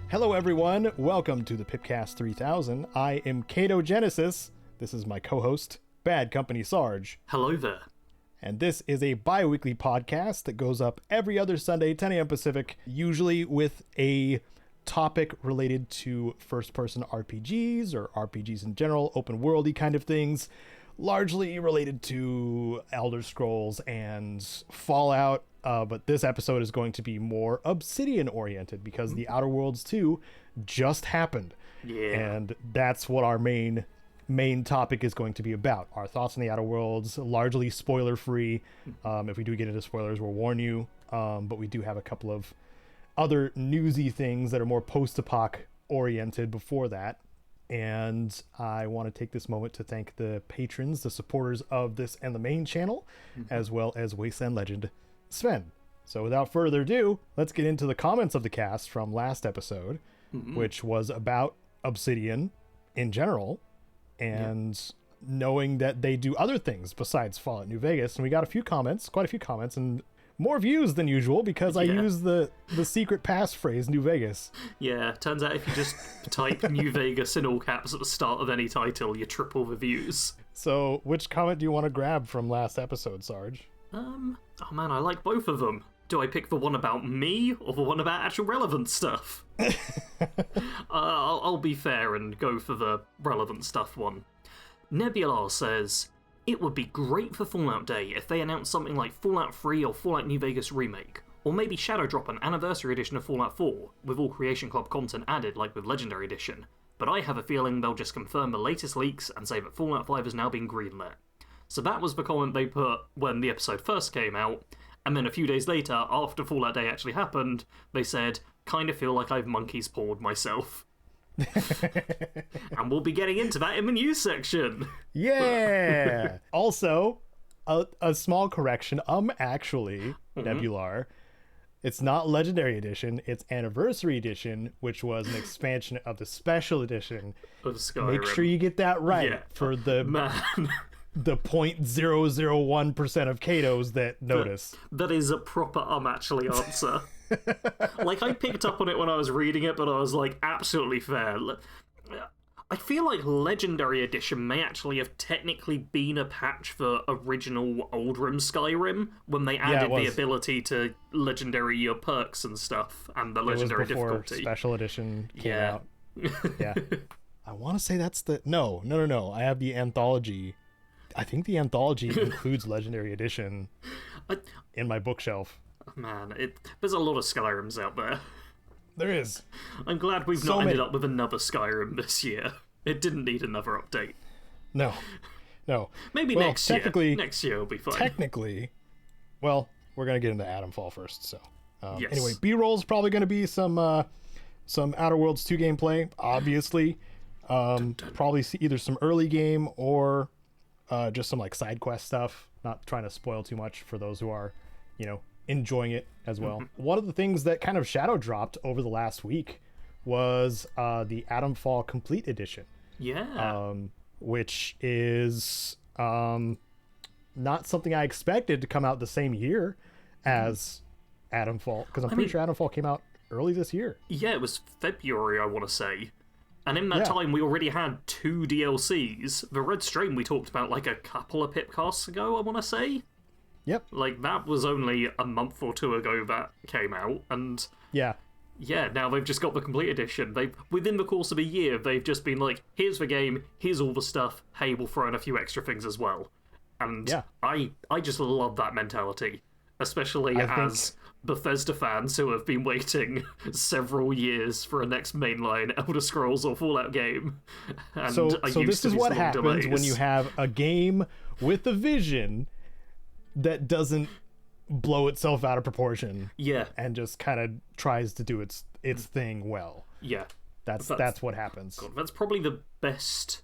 Hello everyone, welcome to the PIPCAST 3000. I am Caedo Genesis. This is my co-host, Bad Company Sarge. Hello there. And this is a bi-weekly podcast that goes up every other Sunday, 10 a.m. Pacific, usually with a topic related to first-person RPGs or RPGs in general, open-worldy kind of things, largely related to Elder Scrolls and Fallout. But this episode is going to be more Obsidian-oriented because the Outer Worlds 2 just happened. Yeah. And that's what our main topic is going to be about. Our thoughts on the Outer Worlds, largely spoiler-free. If we do get into spoilers, we'll warn you. But we do have a couple of other newsy things that are more post-apoc oriented before that. And I want to take this moment to thank the patrons, the supporters of this and the main channel, as well as Wasteland Legend Sven. So without further ado, let's get into the comments of the cast from last episode, which was about Obsidian in general, and knowing that they do other things besides Fallout New Vegas. And we got quite a few comments, and more views than usual because I used the secret passphrase New Vegas. Yeah, turns out if you just type New Vegas in all caps at the start of any title, you triple the views. So which comment do you want to grab from last episode, Sarge? Oh man, I like both of them. Do I pick the one about me or the one about actual relevant stuff? I'll be fair and go for the relevant stuff one. Nebula says, it would be great for Fallout Day if they announced something like Fallout 3 or Fallout New Vegas Remake, or maybe Shadow Drop an Anniversary Edition of Fallout 4, with all Creation Club content added like with Legendary Edition. But I have a feeling they'll just confirm the latest leaks and say that Fallout 5 has now been greenlit. So that was the comment they put when the episode first came out, and then a few days later, after Fallout Day actually happened, they said, kind of feel like I've monkey's pawed myself. And we'll be getting into that in the news section. Yeah! Also, a small correction, actually, Nebular, it's not Legendary Edition, it's Anniversary Edition, which was an expansion of the Special Edition. Of Skyrim. Make sure you get that right for the... Man. The 0.001% of Caedos that notice. That is a proper actually answer. Like, I picked up on it when I was reading it, but I was like, absolutely fair. I feel like Legendary Edition may actually have technically been a patch for original Oldrim Skyrim, when they added the ability to legendary your perks and stuff, and the legendary difficulty. Special Edition came out. Yeah. I want to say that's the... No. I have the Anthology. I think the Anthology includes Legendary Edition in my bookshelf. Man, there's a lot of Skyrims out there. There is. I'm glad we've not ended up with another Skyrim this year. It didn't need another update. No. Maybe next year. Next year will be fine. Technically, well, we're going to get into Atomfall first. So, yes. Anyway, B-roll is probably going to be some Outer Worlds 2 gameplay, obviously. Probably see either some early game or... just some like side quest stuff, not trying to spoil too much for those who are, enjoying it as well. One of the things that kind of shadow dropped over the last week was the Atomfall Complete Edition. Yeah. Which is not something I expected to come out the same year as Atomfall, because I'm pretty sure Atomfall came out early this year. Yeah, it was February, I want to say. And in that time, we already had 2 DLCs. The Red Strain we talked about like a couple of Pipcasts ago, I want to say. Yep. Like, that was only a month or 2 ago that came out. And yeah, now they've just got the Complete Edition. Within the course of a year, they've just been like, here's the game, here's all the stuff, hey, we'll throw in a few extra things as well. And I just love that mentality. Especially as Bethesda fans who have been waiting several years for a next mainline Elder Scrolls or Fallout game. And so this is what happens when you have a game with a vision that doesn't blow itself out of proportion. Yeah. And just kind of tries to do its thing well. Yeah. That's what happens. God, that's probably the best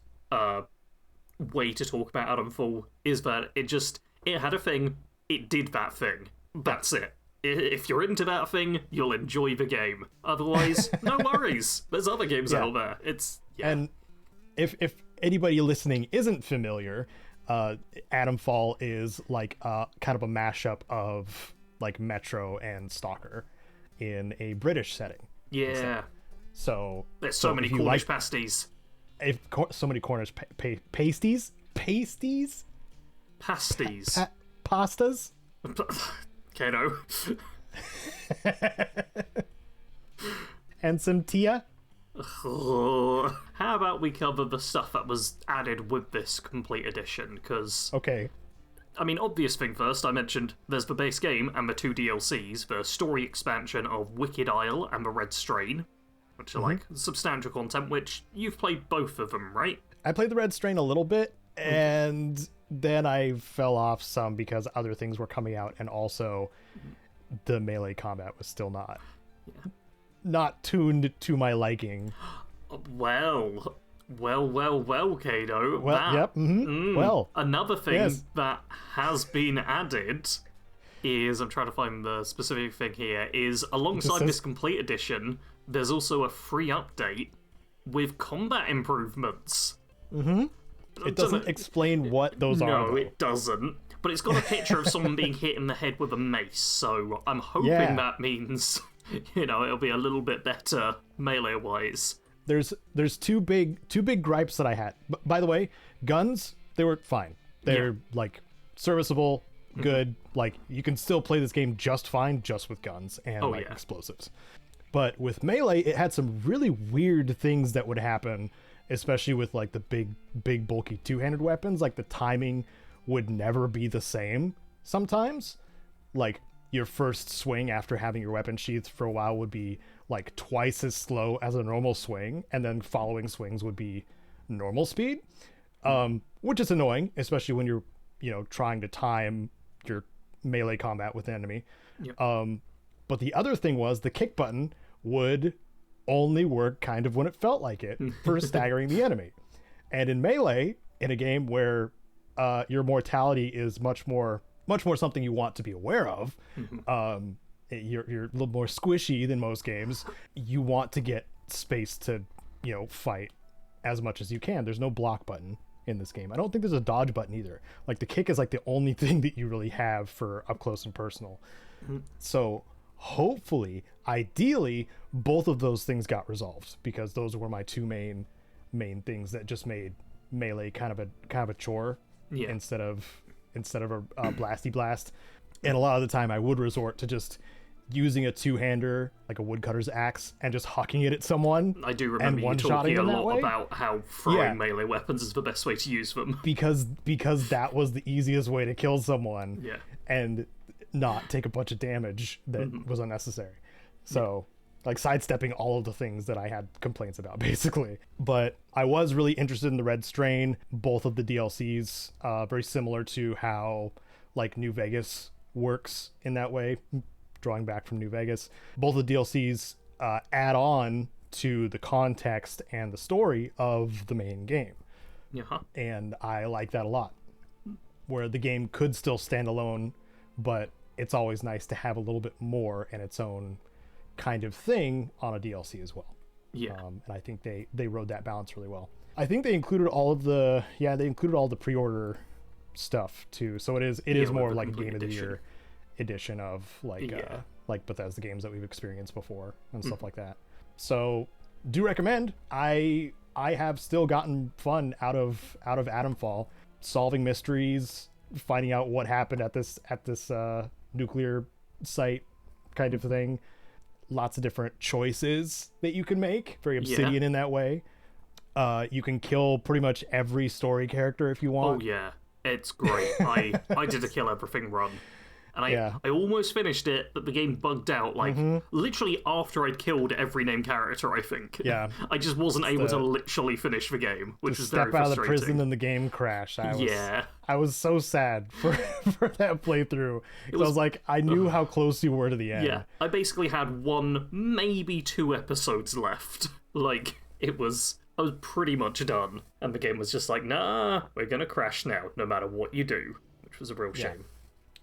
way to talk about Atomfall, is that it had a thing. It did that thing. That's it. If you're into that thing, you'll enjoy the game. Otherwise, no worries. There's other games out there. And if anybody listening isn't familiar, Atomfall is like kind of a mashup of like Metro and Stalker in a British setting. Yeah. So there's so many if you Cornish like, pasties. so many Cornish pasties, pastas. Caedo. And some tia. How about we cover the stuff that was added with this complete edition? Because, Okay. I mean, obvious thing first, I mentioned there's the base game and the 2 DLCs, the story expansion of Wicked Isle and the Red Strain, which are like substantial content, which you've played both of them, right? I played the Red Strain a little bit, and then I fell off some because other things were coming out, and also the melee combat was still not tuned to my liking. Well, Caedo. Well, Well, another thing yes. that has been added is, I'm trying to find the specific thing here, is alongside this complete edition, there's also a free update with combat improvements. It doesn't explain what those are. No, though. it doesn't. But it's got a picture of someone being hit in the head with a mace, so I'm hoping that means, it'll be a little bit better melee-wise. There's two big gripes that I had. By the way, guns, they were fine. They're like serviceable, good. Like you can still play this game just fine, just with guns and explosives. But with melee, it had some really weird things that would happen, especially with like the big bulky two-handed weapons. Like the timing would never be the same sometimes. Like your first swing after having your weapon sheathed for a while would be like twice as slow as a normal swing, and then following swings would be normal speed, which is annoying, especially when you're trying to time your melee combat with the enemy. But the other thing was the kick button would only work kind of when it felt like it for staggering the enemy. And in melee, in a game where your mortality is much more something you want to be aware of, you're a little more squishy than most games. You want to get space to fight as much as you can. There's no block button in this game. I don't think there's a dodge button either. Like the kick is like the only thing that you really have for up close and personal. So hopefully, ideally, both of those things got resolved, because those were my two main things that just made melee kind of a chore instead of a blasty blast. And a lot of the time I would resort to just using a two-hander, like a woodcutter's axe, and just hucking it at someone. I do remember you talking a lot about how throwing melee weapons is the best way to use them. Because that was the easiest way to kill someone and not take a bunch of damage that was unnecessary. So like sidestepping all of the things that I had complaints about, basically. But I was really interested in the Red Strain, both of the DLCs, very similar to how like New Vegas works in that way, drawing back from New Vegas. Both the DLCs add on to the context and the story of the main game. And I like that a lot, where the game could still stand alone, but it's always nice to have a little bit more in its own kind of thing on a DLC as well. And I think they rode that balance really well. I think they included all the pre-order stuff too. So it is more like a Game of the Year edition of like Bethesda games that we've experienced before and stuff like that. So do recommend. I have still gotten fun out of Atomfall, solving mysteries, finding out what happened at this nuclear site kind of thing. Lots of different choices that you can make, very Obsidian in that way. You can kill pretty much every story character if you want. It's great. I did a kill everything run, and I almost finished it, but the game bugged out literally after I'd killed every named character, I think. I just wasn't able to literally finish the game, which was very frustrating. Step out of the prison and the game crashed. I was so sad for that playthrough. I was like, I knew how close you were to the end. I basically had 1, maybe 2 episodes left. I was pretty much done, and the game was just like, nah, we're gonna crash now, no matter what you do, which was a real shame.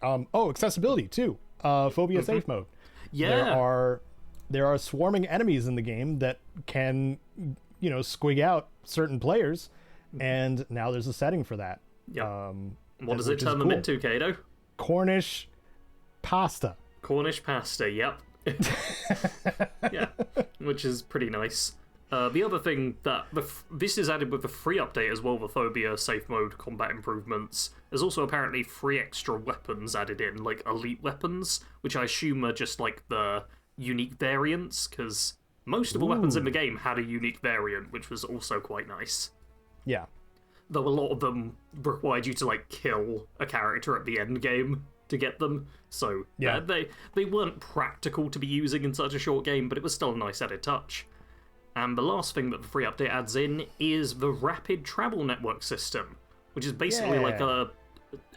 Accessibility too. Phobia safe mode. There are swarming enemies in the game that can, squig out certain players, and now there's a setting for that. What does it turn them into, Caedo? Cornish pasta. Cornish pasta, yep. Yeah, which is pretty nice. The other thing that this is added with the free update as well, the Phobia safe mode combat improvements. There's also apparently 3 extra weapons added in, like elite weapons, which I assume are just like the unique variants, because most of the weapons in the game had a unique variant, which was also quite nice. Yeah. Though a lot of them required you to like kill a character at the end game to get them, so yeah, they weren't practical to be using in such a short game, but it was still a nice added touch. And the last thing that the free update adds in is the rapid travel network system, which is basically like a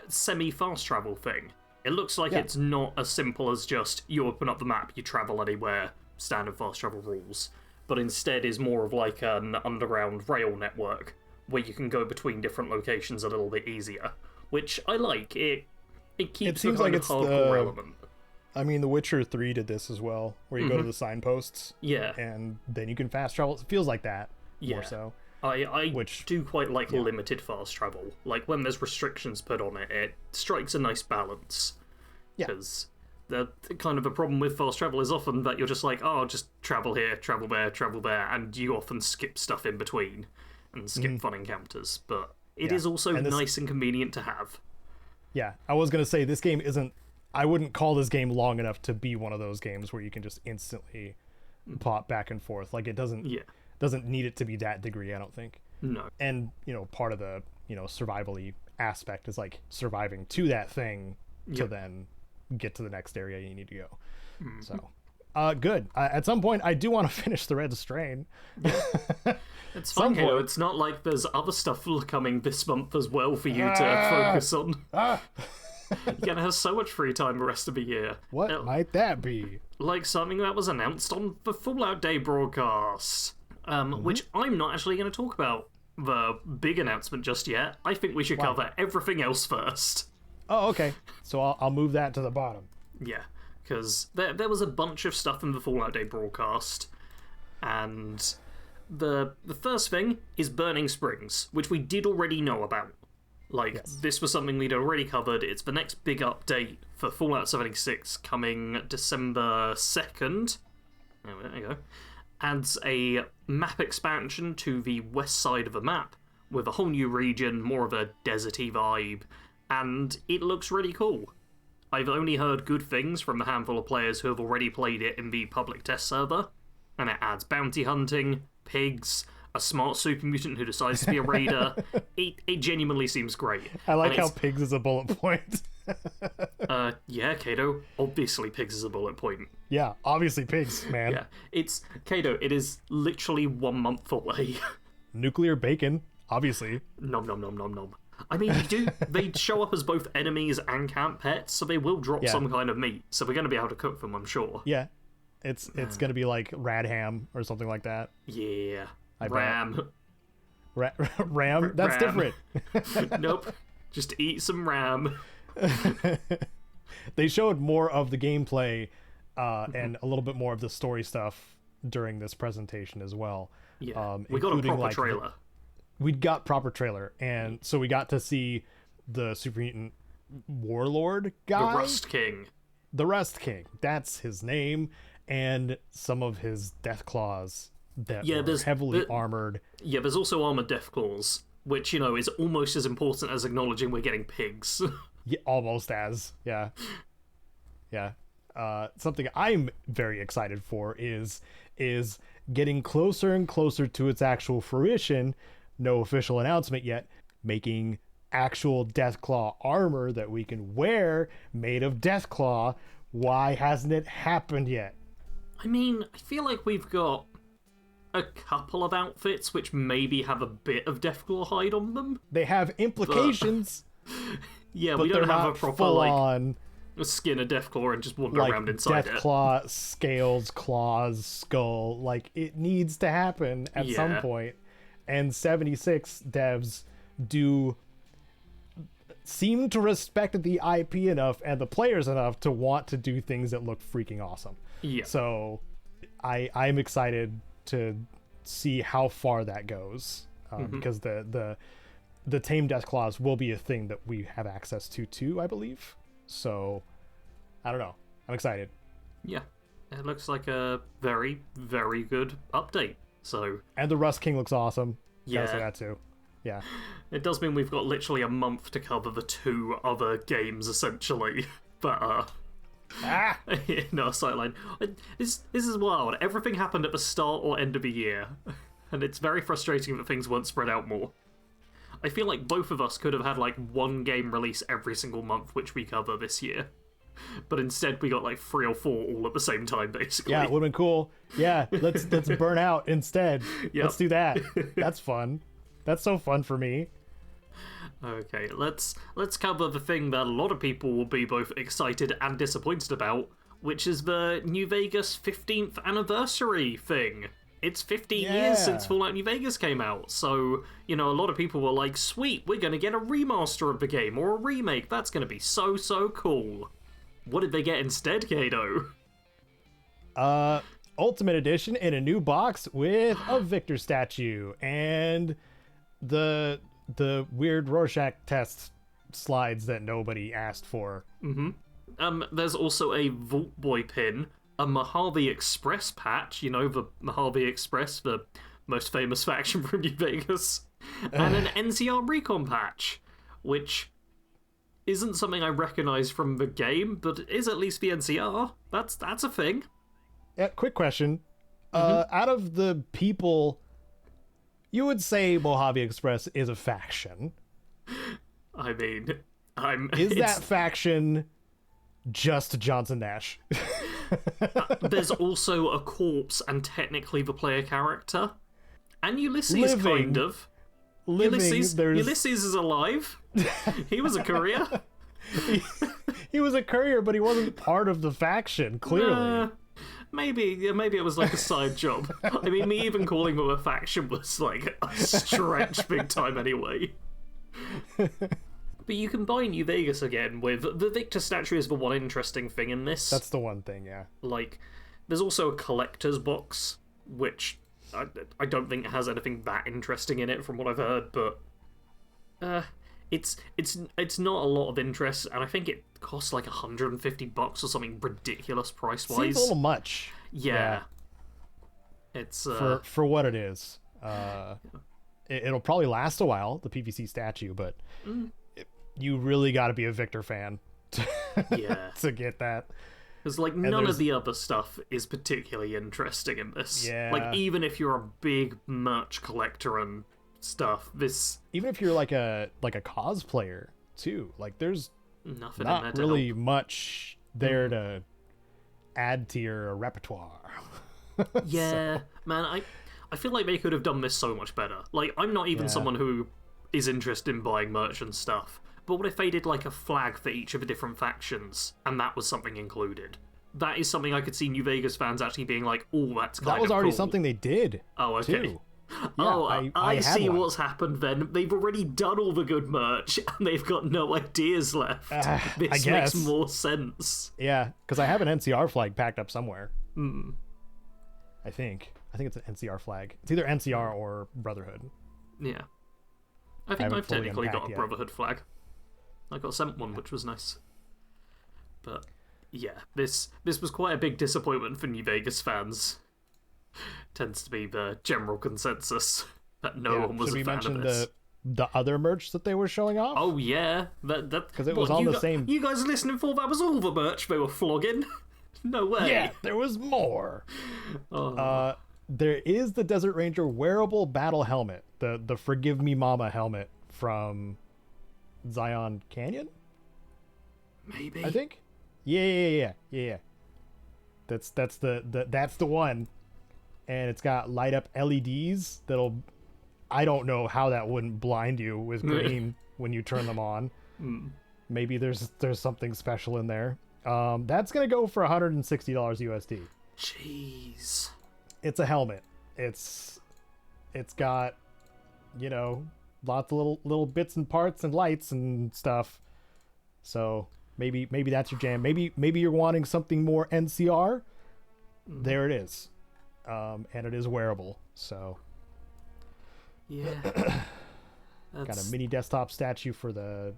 semi-fast travel thing. It looks like it's not as simple as just you open up the map, you travel anywhere, standard fast travel rules, but instead is more of like an underground rail network where you can go between different locations a little bit easier, which I like. It keeps the kind of hardcore element. I mean, The Witcher 3 did this as well, where you go to the signposts, and then you can fast travel. It feels like that, more so. I do quite like limited fast travel. Like, when there's restrictions put on it, it strikes a nice balance. Because the kind of a problem with fast travel is often that you're just like, oh, just travel here, travel there, and you often skip stuff in between, and skip fun encounters. But it is also nice and convenient to have. Yeah, I was going to say, this game isn't... I wouldn't call this game long enough to be one of those games where you can just instantly pop back and forth. Like, it doesn't need it to be that degree, I don't think. No. And, part of the, survival-y aspect is, like, surviving to that thing to then get to the next area you need to go. So, good. At some point, I do want to finish the Red Strain. It's fun, Caedo. It's not like there's other stuff coming this month as well for you to focus on. You're gonna have so much free time the rest of the year. What might that be? Like something that was announced on the Fallout Day broadcast, which I'm not actually going to talk about the big announcement just yet. I think we should cover everything else first. Oh, okay. So I'll move that to the bottom. Yeah, because there was a bunch of stuff in the Fallout Day broadcast, and the first thing is Burning Springs, which we did already know about. Like, this was something we'd already covered. It's the next big update for Fallout 76 coming December 2nd. Oh, there you go. Adds a map expansion to the west side of the map with a whole new region, more of a deserty vibe, and it looks really cool. I've only heard good things from a handful of players who have already played it in the public test server, and it adds bounty hunting, pigs, a smart super mutant who decides to be a raider. It genuinely seems great. I like how pigs is a bullet point. Yeah, Caedo. Obviously pigs is a bullet point. Yeah, obviously pigs, man. Yeah, it's Caedo. It is literally 1 month away. Nuclear bacon, obviously. Nom nom nom nom nom. I mean, they show up as both enemies and camp pets, so they will drop some kind of meat. So we're going to be able to cook them, I'm sure. Yeah, it's going to be like rad ham or something like that. Yeah. Ram? That's ram. different. Nope. Just eat some ram. They showed more of the gameplay and a little bit more of the story stuff during this presentation as well. Yeah, we got a proper trailer. We got proper trailer, and so we got to see the Super Mutant Warlord guy. The Rust King. The Rust King. That's his name, and some of his Deathclaws that were heavily armored. Yeah, there's also armored Deathclaws, which, is almost as important as acknowledging we're getting pigs. Yeah, almost as. Yeah. Something I'm very excited for is getting closer and closer to its actual fruition. No official announcement yet. Making actual Deathclaw armor that we can wear made of Deathclaw. Why hasn't it happened yet? I mean, I feel like we've got a couple of outfits which maybe have a bit of Deathclaw hide on them. They have implications. Yeah, but we don't have a proper on skin of Deathclaw and just wander around inside Deathclaw, scales, claws, skull. Like, it needs to happen at some point. And 76 devs do seem to respect the IP enough and the players enough to want to do things that look freaking awesome. Yeah. So I'm excited to see how far that goes, because the tame Deathclaws will be a thing that we have access to too, I believe. So I don't know. I'm excited. Yeah. It looks like a very, very good update. So, And the Rust King looks awesome. yeah. Gotta say that too. Yeah. It does mean we've got literally a month to cover the 2 other games, essentially. But, in our sideline. This is wild. Everything happened at the start or end of the year. And it's very frustrating that things weren't spread out more. I feel like both of us could have had, like, 1 game release every single month, which we cover this year. But instead we got, like, 3 or 4 all at the same time, basically. Yeah, it would have been cool. Yeah, let's burn out instead. Yep. Let's do that. That's fun. That's so fun for me. Okay, let's cover the thing that a lot of people will be both excited and disappointed about, which is the New Vegas 15th anniversary thing. It's 15 years since Fallout New Vegas came out, so, you know, a lot of people were like, sweet, we're gonna get a remaster of the game, or a remake, that's gonna be so, so cool. What did they get instead, Caedo? Ultimate Edition in a new box with a Victor statue, and the weird Rorschach test slides that nobody asked for. There's also a Vault Boy pin, a Mojave Express patch, you know, the Mojave Express, the most famous faction from New Vegas, and an NCR Recon patch, which isn't something I recognize from the game, but is at least the NCR. That's a thing. Yeah, quick question. Out of the people, you would say Mojave Express is a faction. I mean, Is that faction just Johnson Nash? There's also a corpse and technically the player character. And Ulysses, kind of. Ulysses is alive. He was a courier. He was a courier, but he wasn't part of the faction, clearly. Maybe it was like a side job. I mean, me even calling them a faction was like a stretch big time anyway. But you can buy New Vegas again with... The Victor statue is the one interesting thing in this. That's the one thing, yeah. Like, there's also a collector's box, which I don't think has anything that interesting in it from what I've heard, but... It's not a lot of interest, and I think it costs like $150 or something ridiculous price-wise. Seems a little much. Yeah. It's... For what it is. It'll probably last a while, the PVC statue, but... You really got to be a Victor fan to get that. Because, like, none of the other stuff is particularly interesting in this. Yeah. Like, even if you're a big merch collector and stuff, this... Even if you're like a cosplayer, too. Like, there's nothing not in there to really help. much there to add to your repertoire. Yeah, man, I feel like they could have done this so much better. Like, I'm not even someone who is interested in buying merch and stuff. But what if they did like a flag for each of the different factions, and that was something included? That is something I could see New Vegas fans actually being like, "Oh, that's kind of cool." That was already something they did. Oh, okay. Too. Yeah, I see one. what's happened then. They've already done all the good merch, and they've got no ideas left. This I guess. makes more sense. Yeah, because I have an NCR flag packed up somewhere. I think it's an NCR flag. It's either NCR or Brotherhood. Yeah. I think haven't I've fully technically got unpacked a yet. Brotherhood flag. I got sent one, which was nice. But yeah, this was quite a big disappointment for New Vegas fans. Tends to be the general consensus that no one was Should a we fan mention of this. the other merch that they were showing off? Oh yeah, that because it was on the same. You guys listening for that was all the merch they were flogging? No way. Yeah, there was more. Oh. There is the Desert Ranger wearable battle helmet, the Forgive Me Mama helmet from Zion Canyon, Maybe. I think. Yeah. That's the one, and it's got light up LEDs that'll. I don't know how that wouldn't blind you with green when you turn them on. Maybe there's something special in there. That's gonna go for $160 USD. Jeez. It's a helmet. It's got, lots of little bits and parts and lights and stuff. So maybe that's your jam. Maybe you're wanting something more NCR. There it is. And it is wearable. So Yeah. got a mini desktop statue for the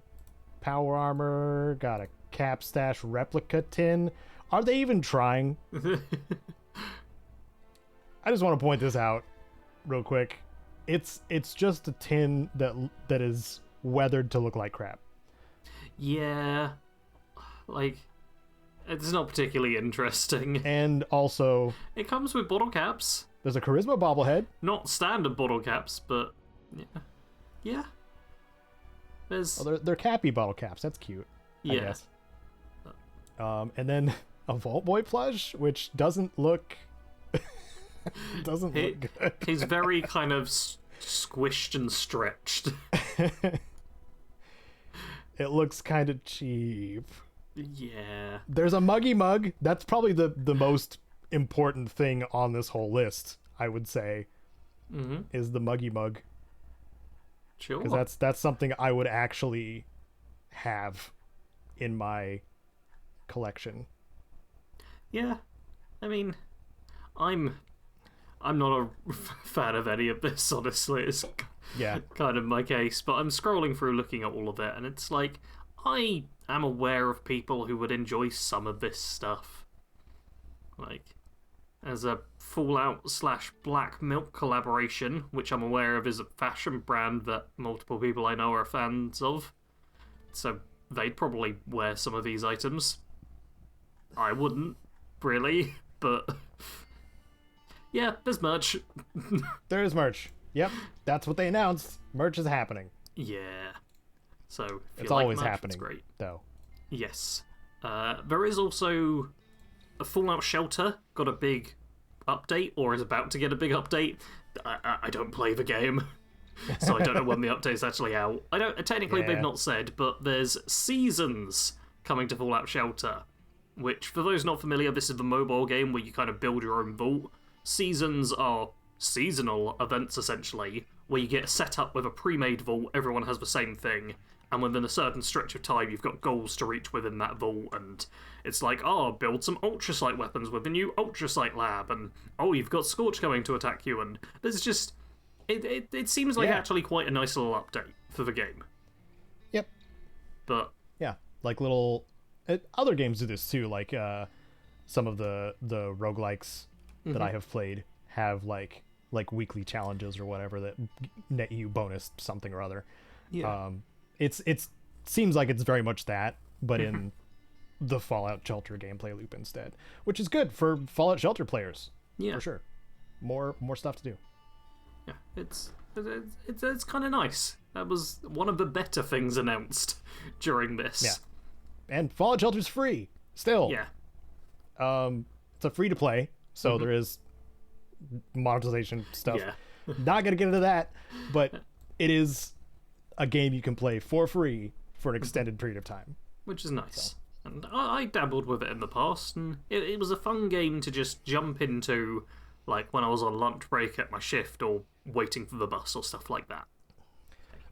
power armor. Got a cap stash replica tin. Are they even trying? I just want to point this out real quick. It's just a tin that is weathered to look like crap. Yeah. Like, it's not particularly interesting. And also, It comes with bottle caps. there's a charisma bobblehead. Not standard bottle caps, but yeah. Yeah. There's Oh, they're cappy bottle caps. That's cute. I yeah. guess. And then a Vault Boy plush, which doesn't look look good. He's very kind of squished and stretched. It looks kind of cheap. Yeah. There's a Muggy Mug. That's probably the most important thing on this whole list, I would say, is the Muggy Mug. Sure. Because that's something I would actually have in my collection. Yeah. I mean, I'm not a fan of any of this, honestly. It's Yeah. kind of my case, but I'm scrolling through looking at all of it, and it's like, I am aware of people who would enjoy some of this stuff. Like, as a Fallout / Black Milk collaboration, which I'm aware of is a fashion brand that multiple people I know are fans of. So they'd probably wear some of these items. I wouldn't, really, but yeah, there's merch. There is merch. Yep. That's what they announced. Merch is happening. Yeah. So if It's you like always merch, happening, it's great. though. Yes. There is also a Fallout Shelter got a big update, or is about to get a big update. I don't play the game, so I don't know when the update's actually out. I don't. Technically, Yeah. they've not said, but there's seasons coming to Fallout Shelter, which, for those not familiar, this is the mobile game where you kind of build your own vault. Seasons are seasonal events, essentially, where you get set up with a pre-made vault, everyone has the same thing, and within a certain stretch of time you've got goals to reach within that vault, and it's like, oh, build some ultrasight weapons with the new ultrasight lab, and oh, you've got Scorch coming to attack you, and there's just... It seems like actually quite a nice little update for the game. Yep. But... Yeah. Like little... other games do this too, like some of the roguelikes that I have played have like weekly challenges or whatever that net you bonus something or other. Yeah. It's seems like it's very much that, but in the Fallout Shelter gameplay loop instead, which is good for Fallout Shelter players. Yeah. For sure. More stuff to do. Yeah, it's kind of nice. That was one of the better things announced during this. Yeah. And Fallout Shelter's free still. Yeah. It's a free to play, so there is monetization stuff. Yeah. Not gonna get into that, but it is a game you can play for free for an extended period of time. Which is nice. And I dabbled with it in the past, and it was a fun game to just jump into, like when I was on lunch break at my shift or waiting for the bus or stuff like that.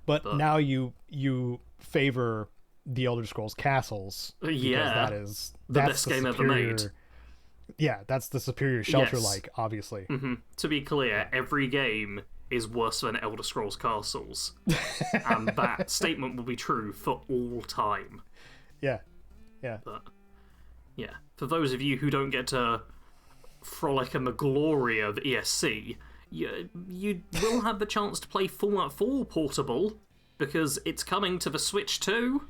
But now you favor the Elder Scrolls Castles. Yeah, that's the best game ever made. Yeah, that's the superior shelter-like, obviously. To be clear, every game is worse than Elder Scrolls Castles. And that statement will be true for all time. Yeah. Yeah. But, yeah, for those of you who don't get to frolic in the glory of ESC, you will have the chance to play Fallout 4 Portable, because it's coming to the Switch too,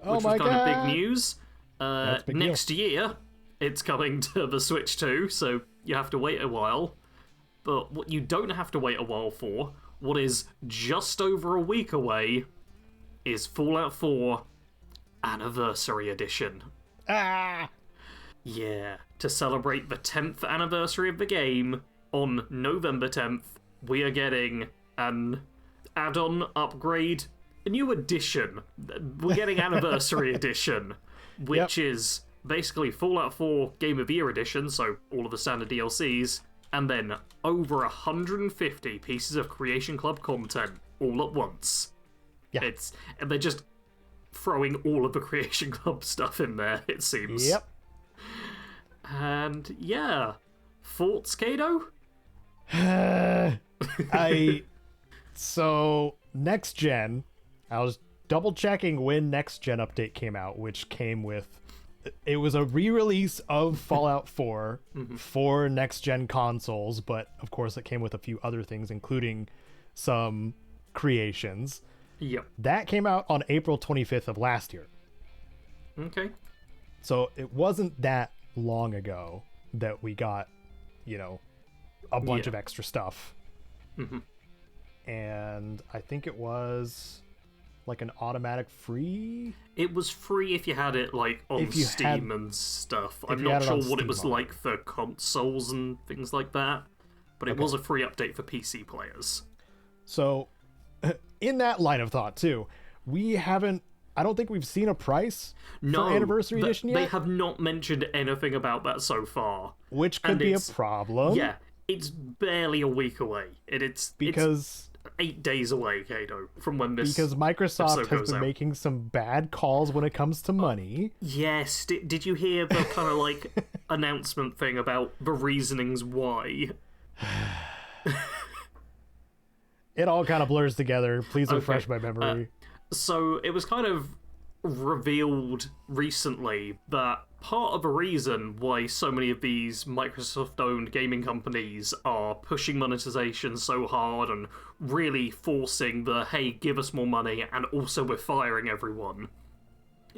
which was kind of big news. Next year, it's coming to the Switch too, so you have to wait a while. But what you don't have to wait a while for, what is just over a week away, is Fallout 4 Anniversary Edition. Ah! Yeah, to celebrate the 10th anniversary of the game, on November 10th, we are getting an add-on upgrade, a new edition. We're getting Anniversary Edition, which is basically Fallout 4 Game of Year Edition, so all of the standard DLCs, and then over 150 pieces of Creation Club content all at once. Yeah. And they're just throwing all of the Creation Club stuff in there, it seems. Yep. And yeah, thoughts, Caedo? So next gen, I was double checking when next gen update came out, which came with it was a re-release of Fallout 4 for next-gen consoles, but of course it came with a few other things, including some creations. Yep. That came out on April 25th of last year. Okay. So it wasn't that long ago that we got, a bunch of extra stuff. And I think it was like an automatic free. It was free if you had it like on Steam and stuff. I'm not sure what it was like for consoles and things like that, but it was a free update for PC players. So in that line of thought too, I don't think we've seen a price for Anniversary Edition yet. They have not mentioned anything about that so far. Which could be a problem. Yeah, it's barely a week away. It's 8 days away, Caedo, from when this Because Microsoft has been making some bad calls when it comes to money. Yes. Did you hear the kind of like announcement thing about the reasonings why? It all kind of blurs together. Please refresh my memory. So it was kind of revealed recently that part of the reason why so many of these Microsoft-owned gaming companies are pushing monetization so hard and really forcing the, hey, give us more money, and also we're firing everyone,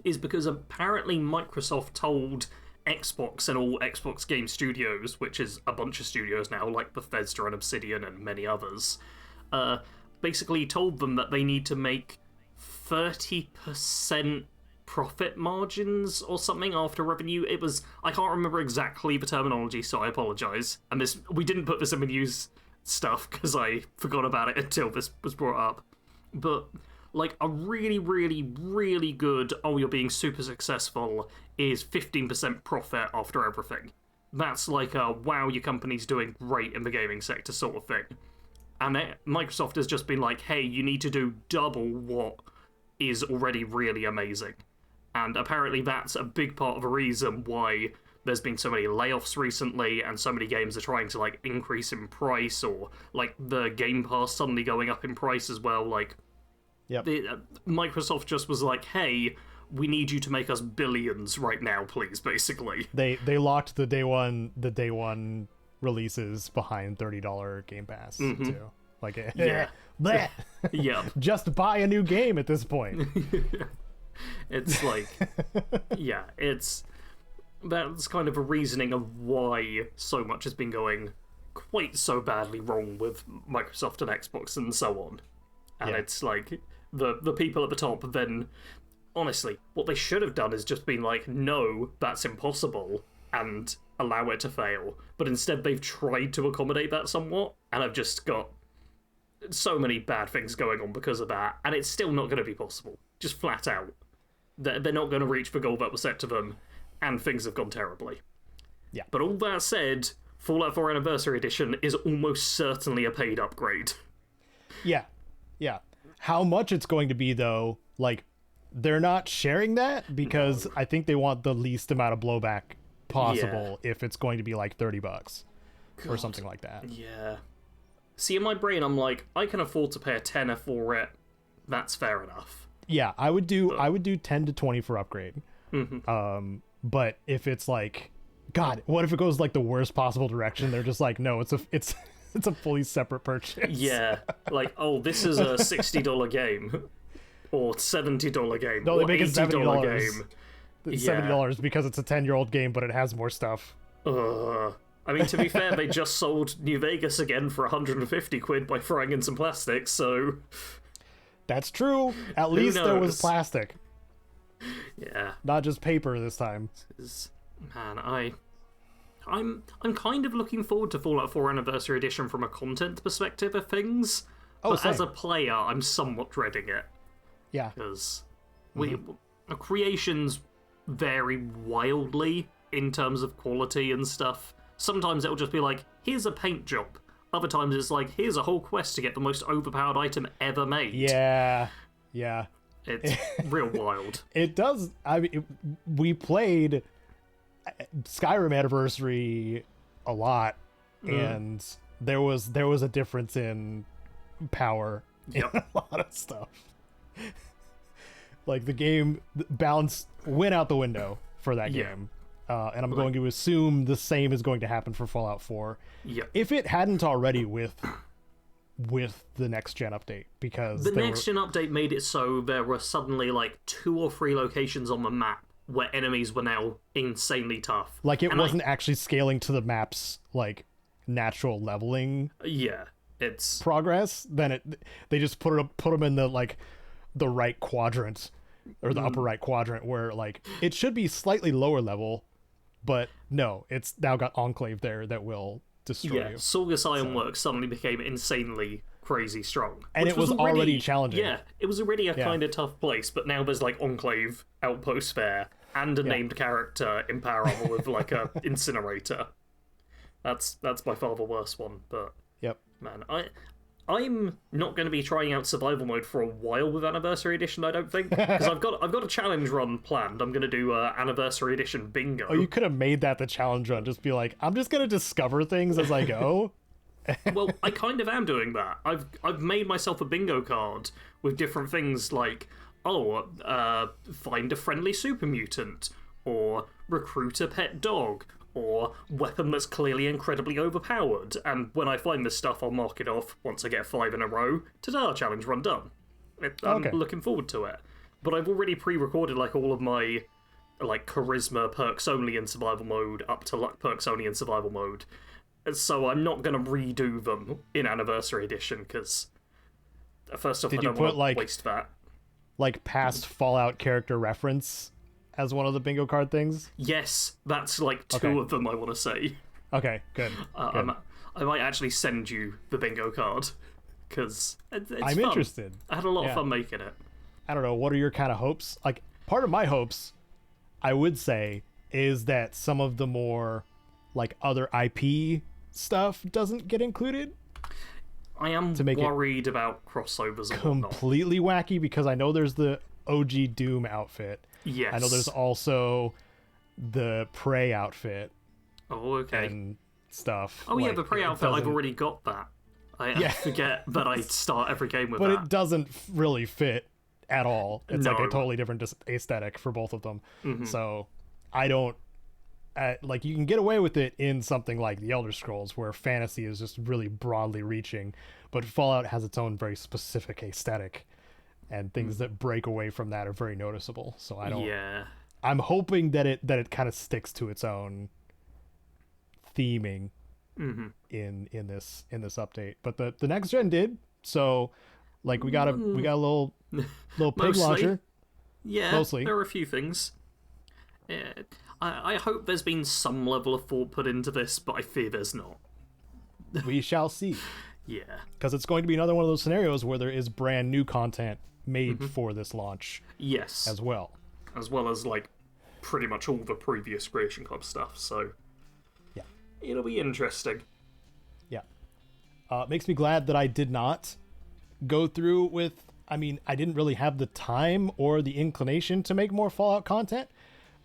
is because apparently Microsoft told Xbox and all Xbox game studios, which is a bunch of studios now, like Bethesda and Obsidian and many others, basically told them that they need to make 30% profit margins or something after revenue. It was, I can't remember exactly the terminology, so I apologize. And we didn't put this in the news stuff because I forgot about it until this was brought up. But like a really, really, really good, you're being super successful is 15% profit after everything. That's like a, wow, your company's doing great in the gaming sector sort of thing. And Microsoft has just been like, hey, you need to do double what is already really amazing. And apparently that's a big part of the reason why there's been so many layoffs recently and so many games are trying to like increase in price, or like the Game Pass suddenly going up in price as well. Like, Microsoft just was like, hey, we need you to make us billions right now, please, basically. They locked the day one releases behind $30 Game Pass too. Like, bleh. Yeah. Just buy a new game at this point. It's like, that's kind of a reasoning of why so much has been going quite so badly wrong with Microsoft and Xbox and so on. And it's like, the people at the top then, honestly, what they should have done is just been like, no, that's impossible, and allow it to fail. But instead they've tried to accommodate that somewhat, and have just got so many bad things going on because of that, and it's still not going to be possible. Just flat out. They're not going to reach the goal that was set to them, and things have gone terribly. Yeah. But all that said, Fallout 4 Anniversary Edition is almost certainly a paid upgrade. Yeah. How much it's going to be, though, like, they're not sharing that because I think they want the least amount of blowback possible if it's going to be like $30 or something like that. Yeah. See, in my brain, I'm like, I can afford to pay a tenner for it. That's fair enough. Yeah, I would do 10 to 20 for upgrade. But if it's like, God, what if it goes like the worst possible direction? They're just like, no, it's a fully separate purchase. Yeah, like, this is a $60 game or $70 game. No, they or make it $70 game. It's $70 because it's a 10-year-old game, but it has more stuff. I mean, to be fair, they just sold New Vegas again for 150 quid by throwing in some plastic, so... That's true. At least there was plastic. Yeah. Not just paper this time. Man, I'm kind of looking forward to Fallout 4 Anniversary Edition from a content perspective of things. But as a player, I'm somewhat dreading it. Yeah. Because creations vary wildly in terms of quality and stuff. Sometimes it'll just be like, here's a paint job. Other times it's like, here's a whole quest to get the most overpowered item ever made. Yeah. It's real wild. It does. I mean, we played Skyrim Anniversary a lot, and there was a difference in power in a lot of stuff. Like, the game balance went out the window for that Yeah. game. And I'm going to assume the same is going to happen for Fallout 4. Yeah. If it hadn't already with the next gen update, because The next gen update made it so there were suddenly like 2 or 3 locations on the map where enemies were now insanely tough. like it And wasn't actually scaling to the map's like natural leveling Yeah, it's progress, then they just put them in the like the right quadrant or the upper right quadrant where like it should be slightly lower level, but no, it's now got Enclave there that will destroy you. Sorgus Ironworks suddenly became insanely crazy strong, And which it was already challenging. Yeah, it was already a kind of tough place, but now there's like Enclave outpost there and a named character in power armor with like a incinerator. That's by far the worst one, but Yep. man, I'm not going to be trying out survival mode for a while with Anniversary Edition, I don't think, because I've got a challenge run planned. I'm going to do Anniversary Edition bingo. Oh, you could have made that the challenge run. Just be like, I'm just gonna discover things as I go. Well, I kind of am doing that. I've made myself a bingo card with different things like, find a friendly super mutant, or recruit a pet dog, or weapon that's clearly incredibly overpowered. And when I find this stuff, I'll mark it off once I get 5 in a row. Ta-da, challenge run done. I'm looking forward to it. But I've already pre-recorded like all of my like charisma perks only in survival mode up to luck perks only in survival mode. So I'm not going to redo them in Anniversary Edition, because first off, I don't want to waste that. Like past Fallout character reference as one of the bingo card things? Yes, that's like 2 of them I want to say. Okay, good. I might actually send you the bingo card, because it's I'm fun. interested. I had a lot of fun making it. I don't know, what are your kind of hopes? Like, part of my hopes, I would say, is that some of the more like other IP stuff doesn't get included. I am worried about crossovers and completely wacky, because I know there's the OG Doom outfit. Yes. I know there's also the Prey outfit. Oh, okay. And stuff. Oh, yeah, the Prey outfit, I've already got that. I forget that I start every game with that. But it doesn't really fit at all. It's like a No. totally different aesthetic for both of them. Mm-hmm. So I don't... like, you can get away with it in something like the Elder Scrolls, where fantasy is just really broadly reaching, but Fallout has its own very specific aesthetic, and things that break away from that are very noticeable. So I don't... Yeah. I'm hoping that it kind of sticks to its own theming in this update. But the next gen did. So like we got a little pig launcher. Yeah, mostly. There are a few things. Yeah, I hope there's been some level of thought put into this, but I fear there's not. We shall see. Yeah. Because it's going to be another one of those scenarios where there is brand new content made for this launch. Yes. As well as like pretty much all the previous Creation Club stuff, so yeah, it'll be interesting. Yeah. It makes me glad that I did not go through with... I mean, I didn't really have the time or the inclination to make more Fallout content,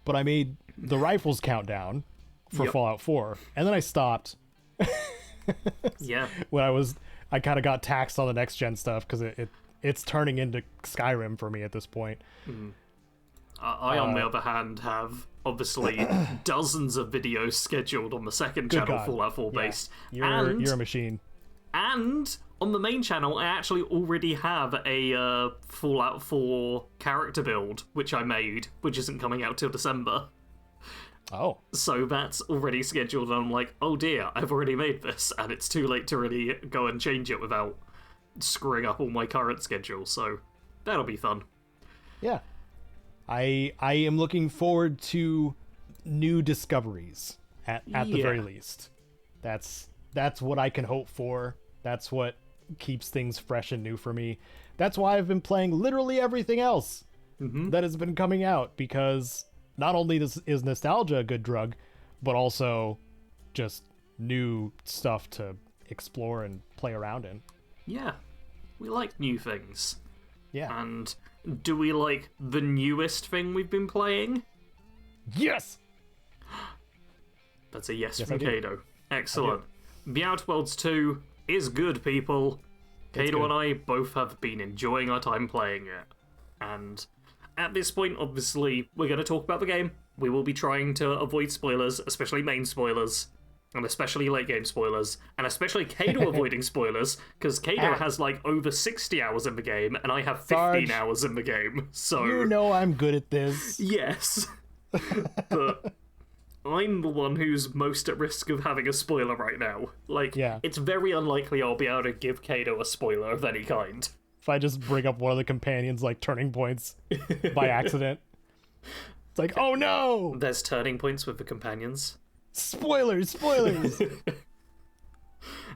but I made the rifles countdown for Fallout 4, and then I stopped. Yeah. When I kind of got taxed on the next gen stuff, because it's turning into Skyrim for me at this point. I on the other hand, have obviously dozens of videos scheduled on the second channel, Fallout 4 based. You're a machine. And on the main channel, I actually already have a Fallout 4 character build, which I made, which isn't coming out till December. Oh. So that's already scheduled, and I'm like, oh dear, I've already made this, and it's too late to really go and change it without screwing up all my current schedule, so that'll be fun. Yeah. I am looking forward to new discoveries at the very least. That's what I can hope for. That's what keeps things fresh and new for me. That's why I've been playing literally everything else that has been coming out, because not only is nostalgia a good drug, but also just new stuff to explore and play around in. Yeah, we like new things. Yeah. And do we like the newest thing we've been playing? Yes! That's a yes from Caedo. Excellent. The Outer Worlds 2 is good, people. Caedo and I both have been enjoying our time playing it. And at this point, obviously, we're going to talk about the game. we will be trying to avoid spoilers, especially main spoilers, and especially late game spoilers, and especially Caedo avoiding spoilers, because Caedo has like over 60 hours in the game, and I have 15 Sarge, hours in the game, so... You know I'm good at this. Yes. But I'm the one who's most at risk of having a spoiler right now. Like, it's very unlikely I'll be able to give Caedo a spoiler of any kind. If I just bring up one of the companions, like, turning points by accident. It's like, oh no! There's turning points with the companions. Spoilers!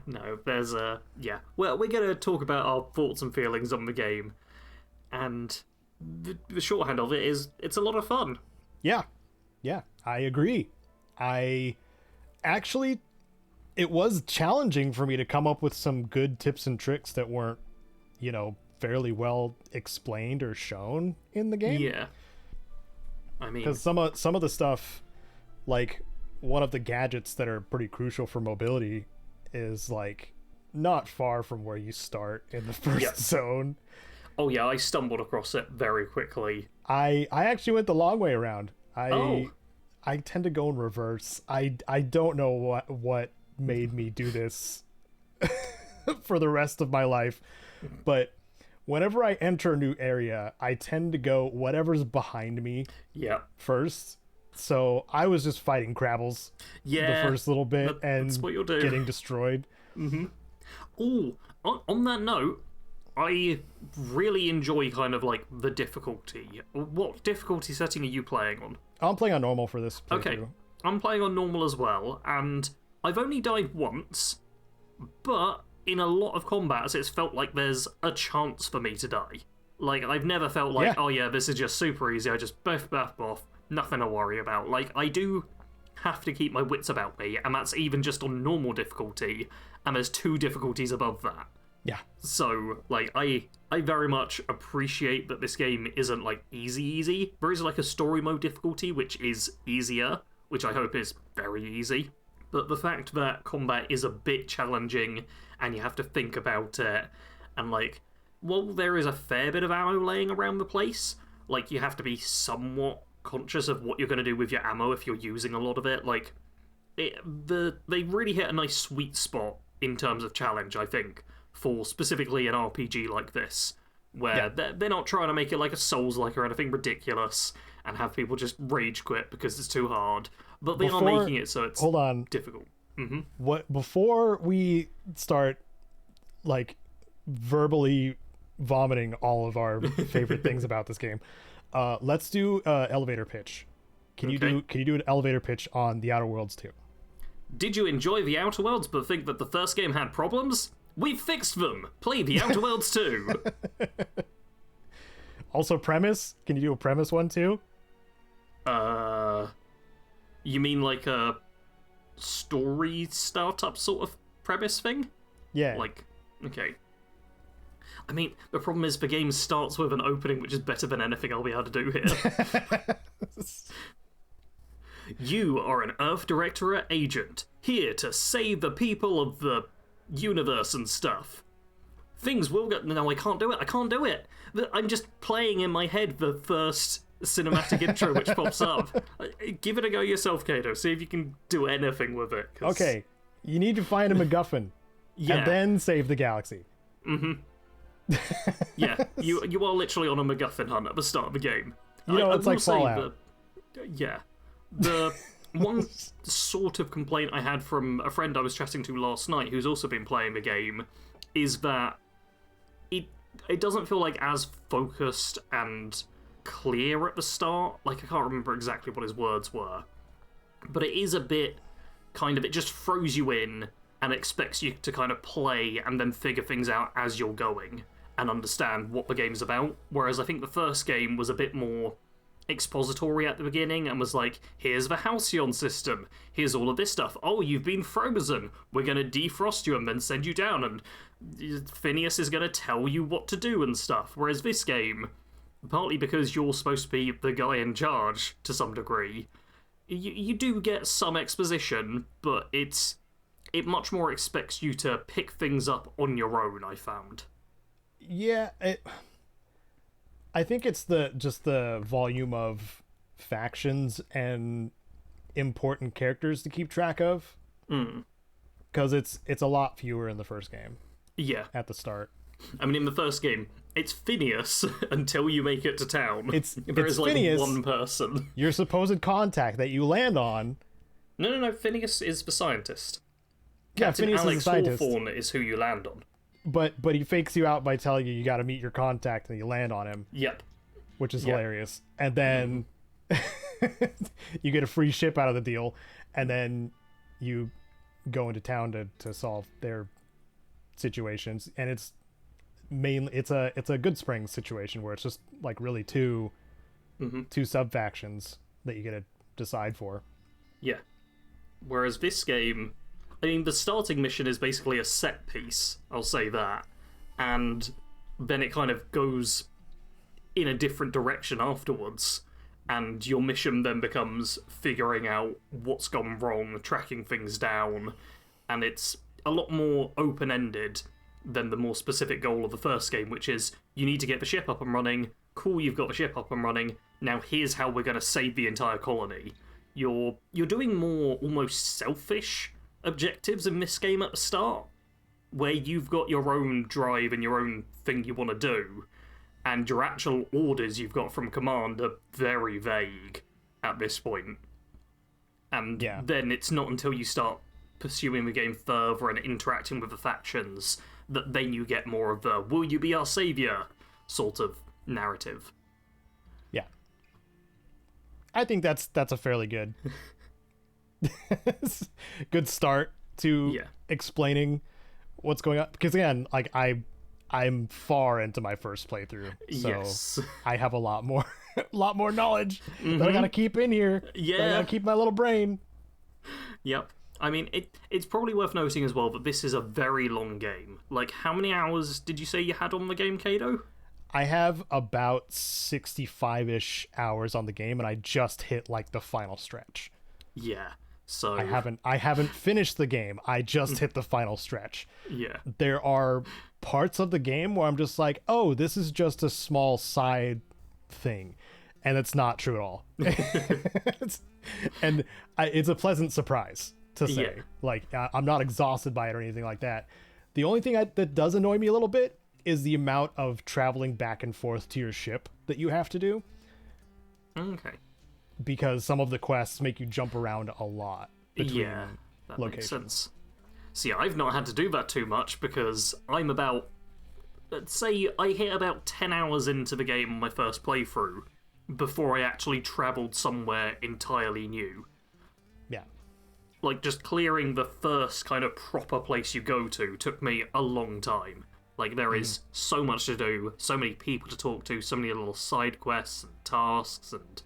No, there's yeah. Well, we're gonna talk about our thoughts and feelings on the game. And the shorthand of it is, it's a lot of fun. Yeah, I agree. It was challenging for me to come up with some good tips and tricks that weren't, fairly well explained or shown in the game. Yeah. I mean... Because some of the stuff, like, one of the gadgets that are pretty crucial for mobility is, like, not far from where you start in the first zone. Oh yeah, I stumbled across it very quickly. I actually went the long way around. I tend to go in reverse. I don't know what made me do this for the rest of my life, but whenever I enter a new area, I tend to go whatever's behind me first. So I was just fighting Crabbles the first little bit and what you'll do. Getting destroyed. Mm-hmm. Oh, on that note, I really enjoy kind of like the difficulty. What difficulty setting are you playing on? I'm playing on normal for this playthrough. Okay, I'm playing on normal as well, and I've only died once, but in a lot of combats it's felt like there's a chance for me to die. Like, I've never felt like, oh yeah, this is just super easy, I just boff, nothing to worry about. Like, I do have to keep my wits about me, and that's even just on normal difficulty, and there's 2 difficulties above that. Yeah. So, like, I very much appreciate that this game isn't, like, easy. There is, like, a story mode difficulty, which is easier, which I hope is very easy. But the fact that combat is a bit challenging, and you have to think about it, and, like, while there is a fair bit of ammo laying around the place, like, you have to be somewhat conscious of what you're going to do with your ammo if you're using a lot of it. Like, they really hit a nice sweet spot in terms of challenge, I think, for specifically an RPG like this, where they're not trying to make it like a Souls-like or anything ridiculous and have people just rage quit because it's too hard, but they are making it so it's difficult. Mm-hmm. Before we start, like, verbally vomiting all of our favorite things about this game, let's do elevator pitch. Can you do an elevator pitch on The Outer Worlds 2? Did you enjoy The Outer Worlds but think that the first game had problems? We've fixed them! Play The Outer Worlds 2! Also, premise? Can you do a premise one, too? You mean like a story startup sort of premise thing? Yeah. Like, okay. I mean, the problem is the game starts with an opening which is better than anything I'll be able to do here. You are an Earth Directorate agent, here to save the people of the universe and stuff. Things will get... No, I can't do it. I'm just playing in my head the first cinematic intro which pops up. Give it a go yourself, Caedo. See if you can do anything with it. Okay, you need to find a MacGuffin. And then save the galaxy. Mm-hmm. Yeah, you are literally on a MacGuffin hunt at the start of the game. It's like Fallout. The one sort of complaint I had from a friend I was chatting to last night who's also been playing the game is that it doesn't feel like as focused and clear at the start. Like, I can't remember exactly what his words were, but it is a bit kind of, it just throws you in and expects you to kind of play and then figure things out as you're going and understand what the game's about. Whereas I think the first game was a bit more expository at the beginning and was like, here's the Halcyon system, here's all of this stuff, oh, you've been frozen, we're going to defrost you and then send you down, and Phineas is going to tell you what to do and stuff. Whereas this game, partly because you're supposed to be the guy in charge to some degree, you do get some exposition, but it much more expects you to pick things up on your own, I found. Yeah, I think it's just the volume of factions and important characters to keep track of. Mm. Because it's a lot fewer in the first game. Yeah. At the start. I mean, in the first game, it's Phineas until you make it to town. There's like Phineas, one person. Your supposed contact that you land on. No. Phineas is the scientist. Yeah, Captain Phineas Alex is the scientist. Hawthorne is who you land on. But he fakes you out by telling you got to meet your contact and you land on him. Yep. Which is hilarious. And then you get a free ship out of the deal, and then you go into town to solve their situations, and it's a Good Springs situation where it's just like really two sub factions that you get to decide for. Yeah. Whereas this game, I mean, the starting mission is basically a set piece, I'll say that, and then it kind of goes in a different direction afterwards, and your mission then becomes figuring out what's gone wrong, tracking things down, and it's a lot more open-ended than the more specific goal of the first game, which is you need to get the ship up and running. Cool, you've got the ship up and running. Now here's how we're going to save the entire colony. You're doing more almost selfish objectives in this game at the start, where you've got your own drive and your own thing you want to do, and your actual orders you've got from command are very vague at this point. And then it's not until you start pursuing the game further and interacting with the factions that then you get more of the "will you be our savior" sort of narrative. Yeah, I think that's a fairly good good start to explaining what's going on, because again, like I'm far into my first playthrough, so I have a lot more knowledge that I gotta keep in here. I gotta keep my little brain. Yep. I mean, it's probably worth noting as well that this is a very long game. Like, how many hours did you say you had on the game, Caedo? I have about 65-ish hours on the game, and I just hit like the final stretch. Yeah. So I haven't finished the game. I just hit the final stretch. Yeah. There are parts of the game where I'm just like, oh, this is just a small side thing, and it's not true at all. It's a pleasant surprise to say. Like, I'm not exhausted by it or anything like that. The only thing that does annoy me a little bit is the amount of traveling back and forth to your ship that you have to do. Okay. Because some of the quests make you jump around a lot between that locations. Makes sense. See, I've not had to do that too much because I'm about, let's say I hit about 10 hours into the game on my first playthrough before I actually travelled somewhere entirely new. Yeah. Like, just clearing the first kind of proper place you go to took me a long time. Like, there is so much to do, so many people to talk to, so many little side quests and tasks and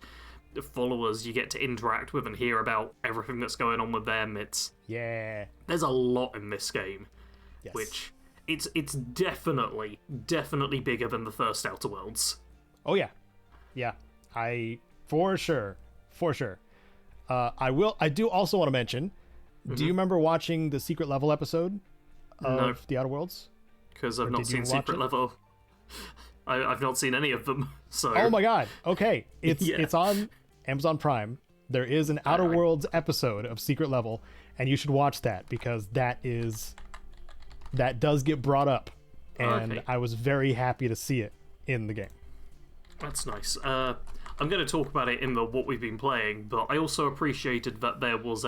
followers you get to interact with and hear about everything that's going on with them. There's a lot in this game, which it's definitely bigger than the first Outer Worlds. Oh yeah, for sure. I do also want to mention, do you remember watching the Secret Level episode of the Outer Worlds? Because I've not seen Secret Level. I've not seen any of them. So. Oh my god. Okay, it's on Amazon Prime. There is an Outer Worlds episode of Secret Level, and you should watch that because that does get brought up, and I was very happy to see it in the game. That's nice. I'm going to talk about it in the what we've been playing, but I also appreciated that there was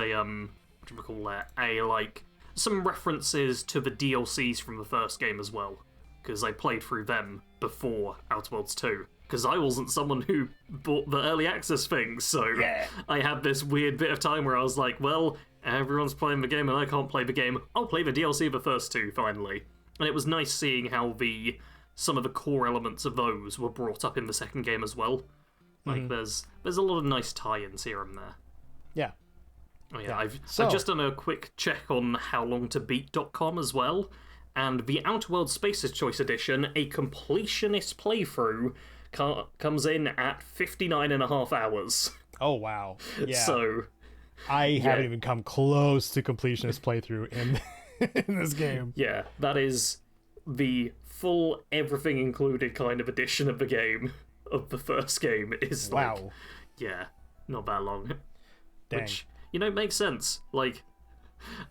some references to the DLCs from the first game as well, because I played through them before Outer Worlds 2. Because I wasn't someone who bought the early access thing, so I had this weird bit of time where I was like, well, everyone's playing the game and I can't play the game. I'll play the DLC of the first two, finally. And it was nice seeing how some of the core elements of those were brought up in the second game as well. Like, there's a lot of nice tie-ins here and there. Yeah. Oh yeah, I've just done a quick check on howlongtobeat.com as well, and the Outer Worlds Spacer's Choice Edition, a completionist playthrough, comes in at 59.5 hours. Oh wow. Yeah. So I haven't even come close to completionist playthrough in this game. Yeah, that is the full everything included kind of edition of the game of the first game. Is wow. Yeah, Not that long. Dang. Which, makes sense. Like,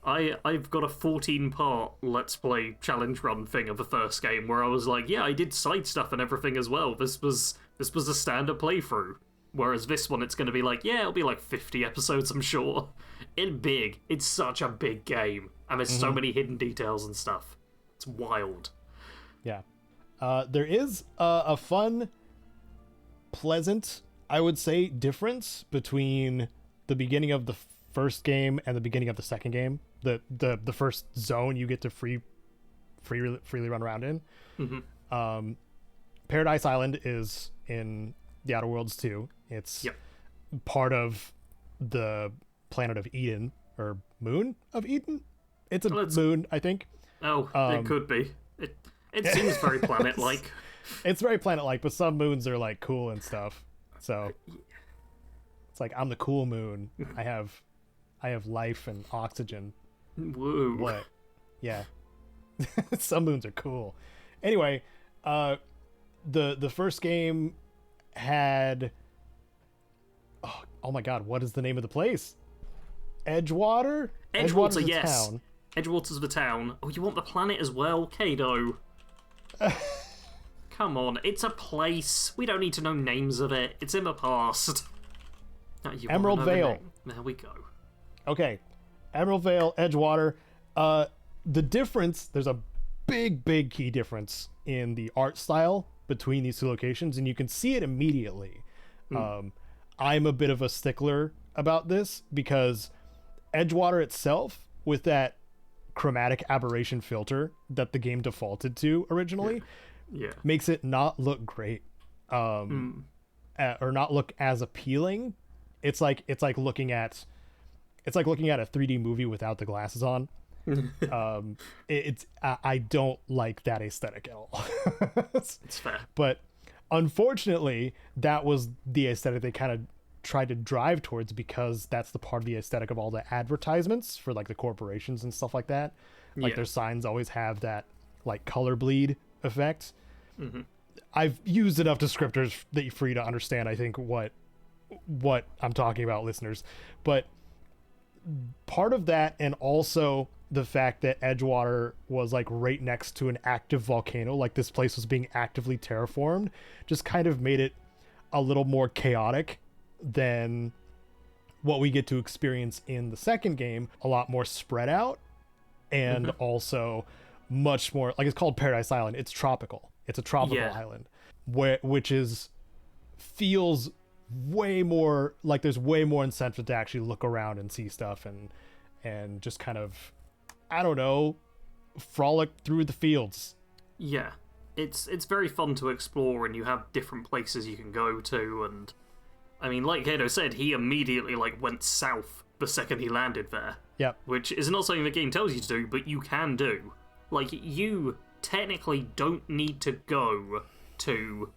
I've got a 14-part Let's Play challenge run thing of the first game where I was like, yeah, I did side stuff and everything as well. This was a standard playthrough. Whereas this one, it's going to be like, yeah, it'll be like 50 episodes, I'm sure. It's such a big game. And there's so many hidden details and stuff. It's wild. Yeah. There is a fun, pleasant, I would say, difference between the beginning of the first game and the beginning of the second game. The first zone you get to freely run around in. Mm-hmm. Paradise Island is in the Outer Worlds too. It's part of the planet of Eden, or moon of Eden. It's a moon, I think. Oh, it could be. It seems very planet-like. It's very planet-like, but some moons are like cool and stuff. So it's like, I'm the cool moon. I have life and oxygen. Woo. What? Yeah. Some moons are cool. Anyway, the first game had oh my god, what is the name of the place? Edgewater? Edgewater, the yes. town. Edgewater's the town. Oh, you want the planet as well? Caedo. Come on, it's a place. We don't need to know names of it. It's in the past. Emerald Vale. There we go. Okay. Emerald Vale, Edgewater. The difference, there's a big key difference in the art style between these two locations, and you can see it immediately. I'm a bit of a stickler about this because Edgewater itself, with that chromatic aberration filter that the game defaulted to originally, makes it not look great, or not look as appealing. It's like looking at a 3D movie without the glasses on. I don't like that aesthetic at all. It's fair. But unfortunately, that was the aesthetic they kind of tried to drive towards, because that's the part of the aesthetic of all the advertisements for like the corporations and stuff like that. Like their signs always have that like color bleed effect. I've used enough descriptors for you to understand, I think, what I'm talking about, listeners. But part of that, and also the fact that Edgewater was like right next to an active volcano, like this place was being actively terraformed, just kind of made it a little more chaotic than what we get to experience in the second game. A lot more spread out, and also much more, like, it's called Paradise Island. It's tropical. It's a tropical island, which feels way more like there's way more incentive to actually look around and see stuff and just kind of, I don't know, frolic through the fields. Yeah, it's very fun to explore, and you have different places you can go to. And I mean, like Caedo said, he immediately like went south the second he landed there. Yep. Which is not something the game tells you to do, but you can do. Like, you technically don't need to go to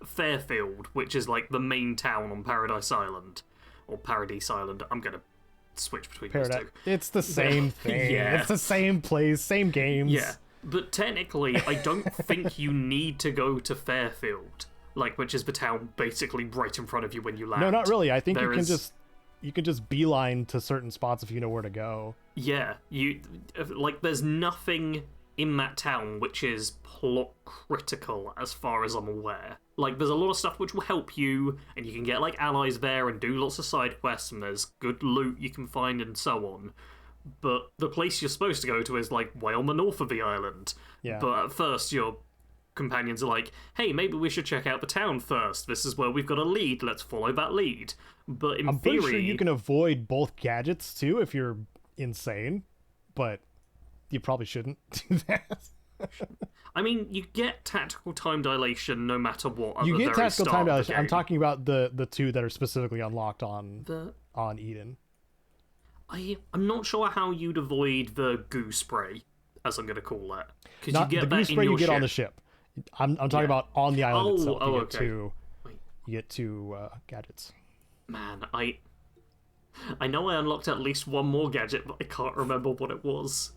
Fairfield, which is like the main town on Paradise Island, or Paradise Island. I'm gonna switch between those two. It's the same thing. It's the same place, same games. Yeah, but technically, I don't think you need to go to Fairfield, like, which is the town basically right in front of you when you land. No, not really. I think you can just beeline to certain spots if you know where to go. Yeah, there's nothing in that town which is plot critical as far as I'm aware. Like, there's a lot of stuff which will help you, and you can get like allies there and do lots of side quests, and there's good loot you can find and so on. But the place you're supposed to go to is like way on the north of the island. Yeah. But at first your companions are like, hey, maybe we should check out the town first. This is where we've got a lead. Let's follow that lead. But in I'm theory, pretty sure you can avoid both gadgets too if you're insane, but you probably shouldn't do that. I mean, you get tactical time dilation no matter what. You get tactical time dilation. I'm talking about the two that are specifically unlocked on Eden. I'm not sure how you'd avoid the goo spray, as I'm going to call it. Not you get the goo spray you get on the ship. I'm talking about on the island itself. You get two gadgets. Man, I know I unlocked at least one more gadget, but I can't remember what it was.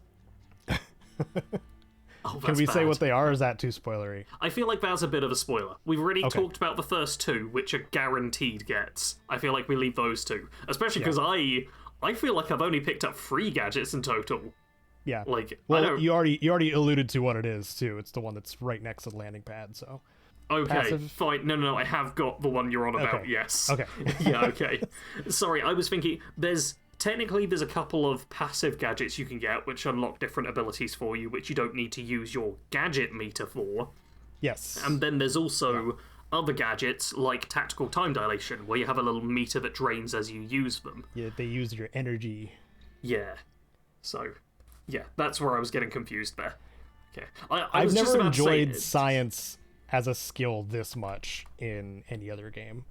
Oh, Can we say what they are, or is that too spoilery? I feel like that's a bit of a spoiler. We've already talked about the first two, which are guaranteed gets. I feel like we leave those two. Especially because I feel like I've only picked up 3 gadgets in total. Yeah. Like, well, you already alluded to what it is, too. It's the one that's right next to the landing pad, so... Okay, Passive? fine. No, I have got the one you're on about, yes. Okay. Yeah, okay. Sorry, I was thinking, there's a couple of passive gadgets you can get, which unlock different abilities for you, which you don't need to use your gadget meter for. Yes. And then there's also other gadgets, like tactical time dilation, where you have a little meter that drains as you use them. Yeah, they use your energy. Yeah. So, yeah, that's where I was getting confused there. Okay. I've never enjoyed science as a skill this much in any other game.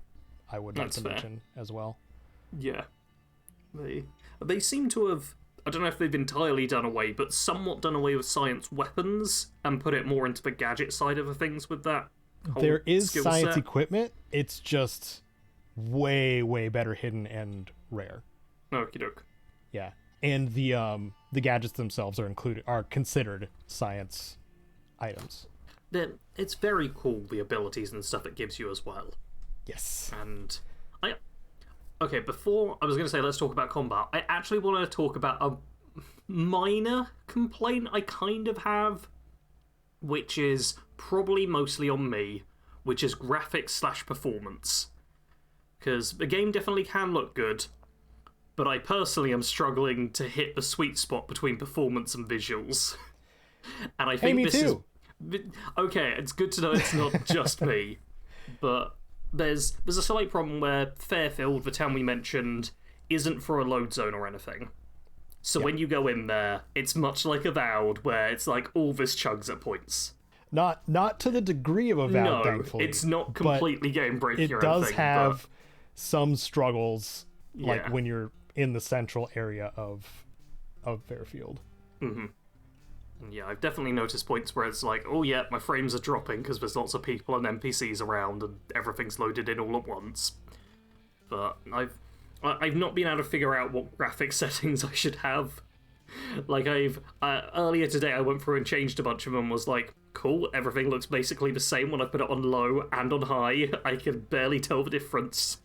I would like to mention as well. Yeah. They seem to have, I don't know if they've entirely done away, but somewhat done away with science weapons and put it more into the gadget side of the things with that. There is science set. equipment. It's just way, way better hidden and rare. Okie doke. Yeah. And the gadgets themselves are considered science items. Then it's very cool, the abilities and stuff it gives you as well. Yes. And okay, before I was going to say let's talk about combat, I actually want to talk about a minor complaint I kind of have, which is probably mostly on me, which is graphics / performance. Because the game definitely can look good, but I personally am struggling to hit the sweet spot between performance and visuals. And I think this is... Okay, it's good to know it's not just me, but there's a slight problem where Fairfield, the town we mentioned, isn't for a load zone or anything. So when you go in there, it's much like Avowed, where it's like all this chugs at points. Not to the degree of Avowed, thankfully. It's not completely game breaking or anything. It does have some struggles, like when you're in the central area of Fairfield. Mm-hmm. Yeah, I've definitely noticed points where it's like, oh yeah, my frames are dropping because there's lots of people and NPCs around and everything's loaded in all at once. But I've not been able to figure out what graphic settings I should have. Like earlier today I went through and changed a bunch of them and was like, cool, everything looks basically the same when I put it on low and on high. I can barely tell the difference.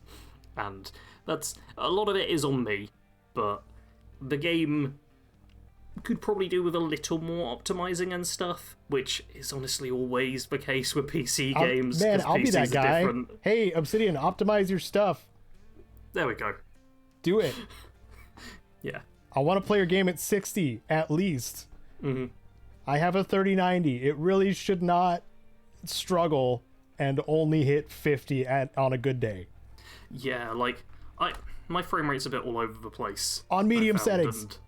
And that's, a lot of it is on me, but the game could probably do with a little more optimizing and stuff, which is honestly always the case with PC games. Man, I'll be that guy. Different. Hey, Obsidian, optimize your stuff. There we go. Do it. Yeah. I want to play your game at 60 at least. Mm-hmm. I have a 3090. It really should not struggle and only hit 50 on a good day. Yeah, like my frame rate's a bit all over the place. On medium settings.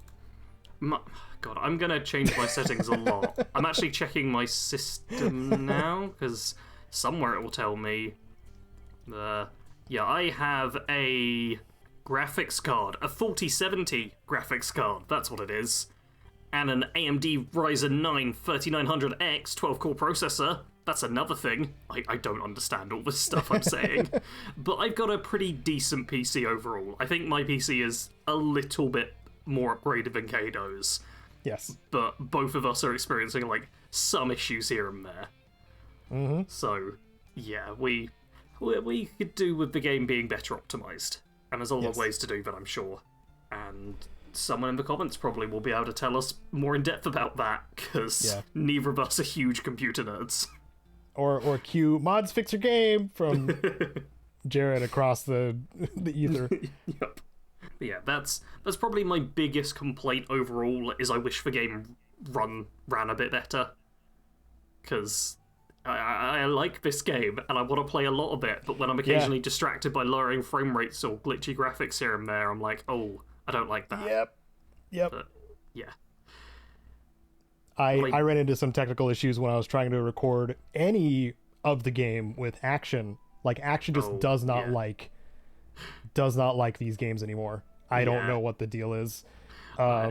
God, I'm gonna change my settings a lot. I'm actually checking my system now because somewhere it will tell me. Yeah, I have a graphics card, a 4070 graphics card. That's what it is, and an AMD Ryzen 9 3900X 12-core processor. That's another thing. I don't understand all this stuff I'm saying, but I've got a pretty decent PC overall. I think my PC is a little bit more upgraded than Caedo's. Yes. But both of us are experiencing, like, some issues here and there. Mm-hmm. So, yeah, we could do with the game being better optimized. And there's a lot of ways to do that, I'm sure. And someone in the comments probably will be able to tell us more in depth about that, because neither of us are huge computer nerds. Or cue mods fix your game from Jared across the ether. Yep. But yeah, that's probably my biggest complaint overall, is I wish the game ran a bit better. Because I like this game, and I want to play a lot of it, but when I'm occasionally distracted by lowering frame rates or glitchy graphics here and there, I'm like, oh, I don't like that. Yep. But, yeah. I ran into some technical issues when I was trying to record any of the game with Action. Like, Action just does not like these games anymore. I don't know what the deal is. I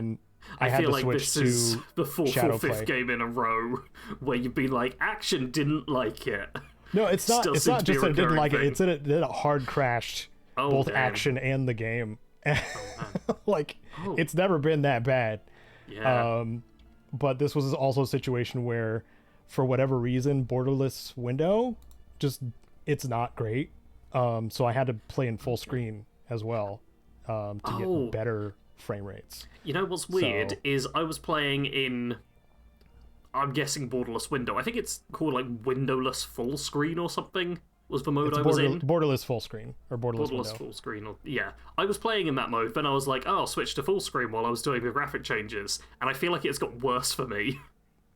had feel to like switch this is to the fourth or Shadowplay. fifth game in a row where you've been like, Action didn't like it. No, it's not. It's not just that it didn't like it. It's that it hard crashed both Action and the game. Like, it's never been that bad. Yeah. but this was also a situation where, for whatever reason, borderless window just it's not great. So I had to play in full screen as well to get better frame rates. You know what's weird is I was playing in, I'm guessing borderless window. I think it's called like windowless full screen or something. Was the mode I was in? Borderless full screen or borderless window. Full screen. Yeah, I was playing in that mode. Then I was like, oh, I'll switch to full screen while I was doing the graphic changes, and I feel like it's got worse for me.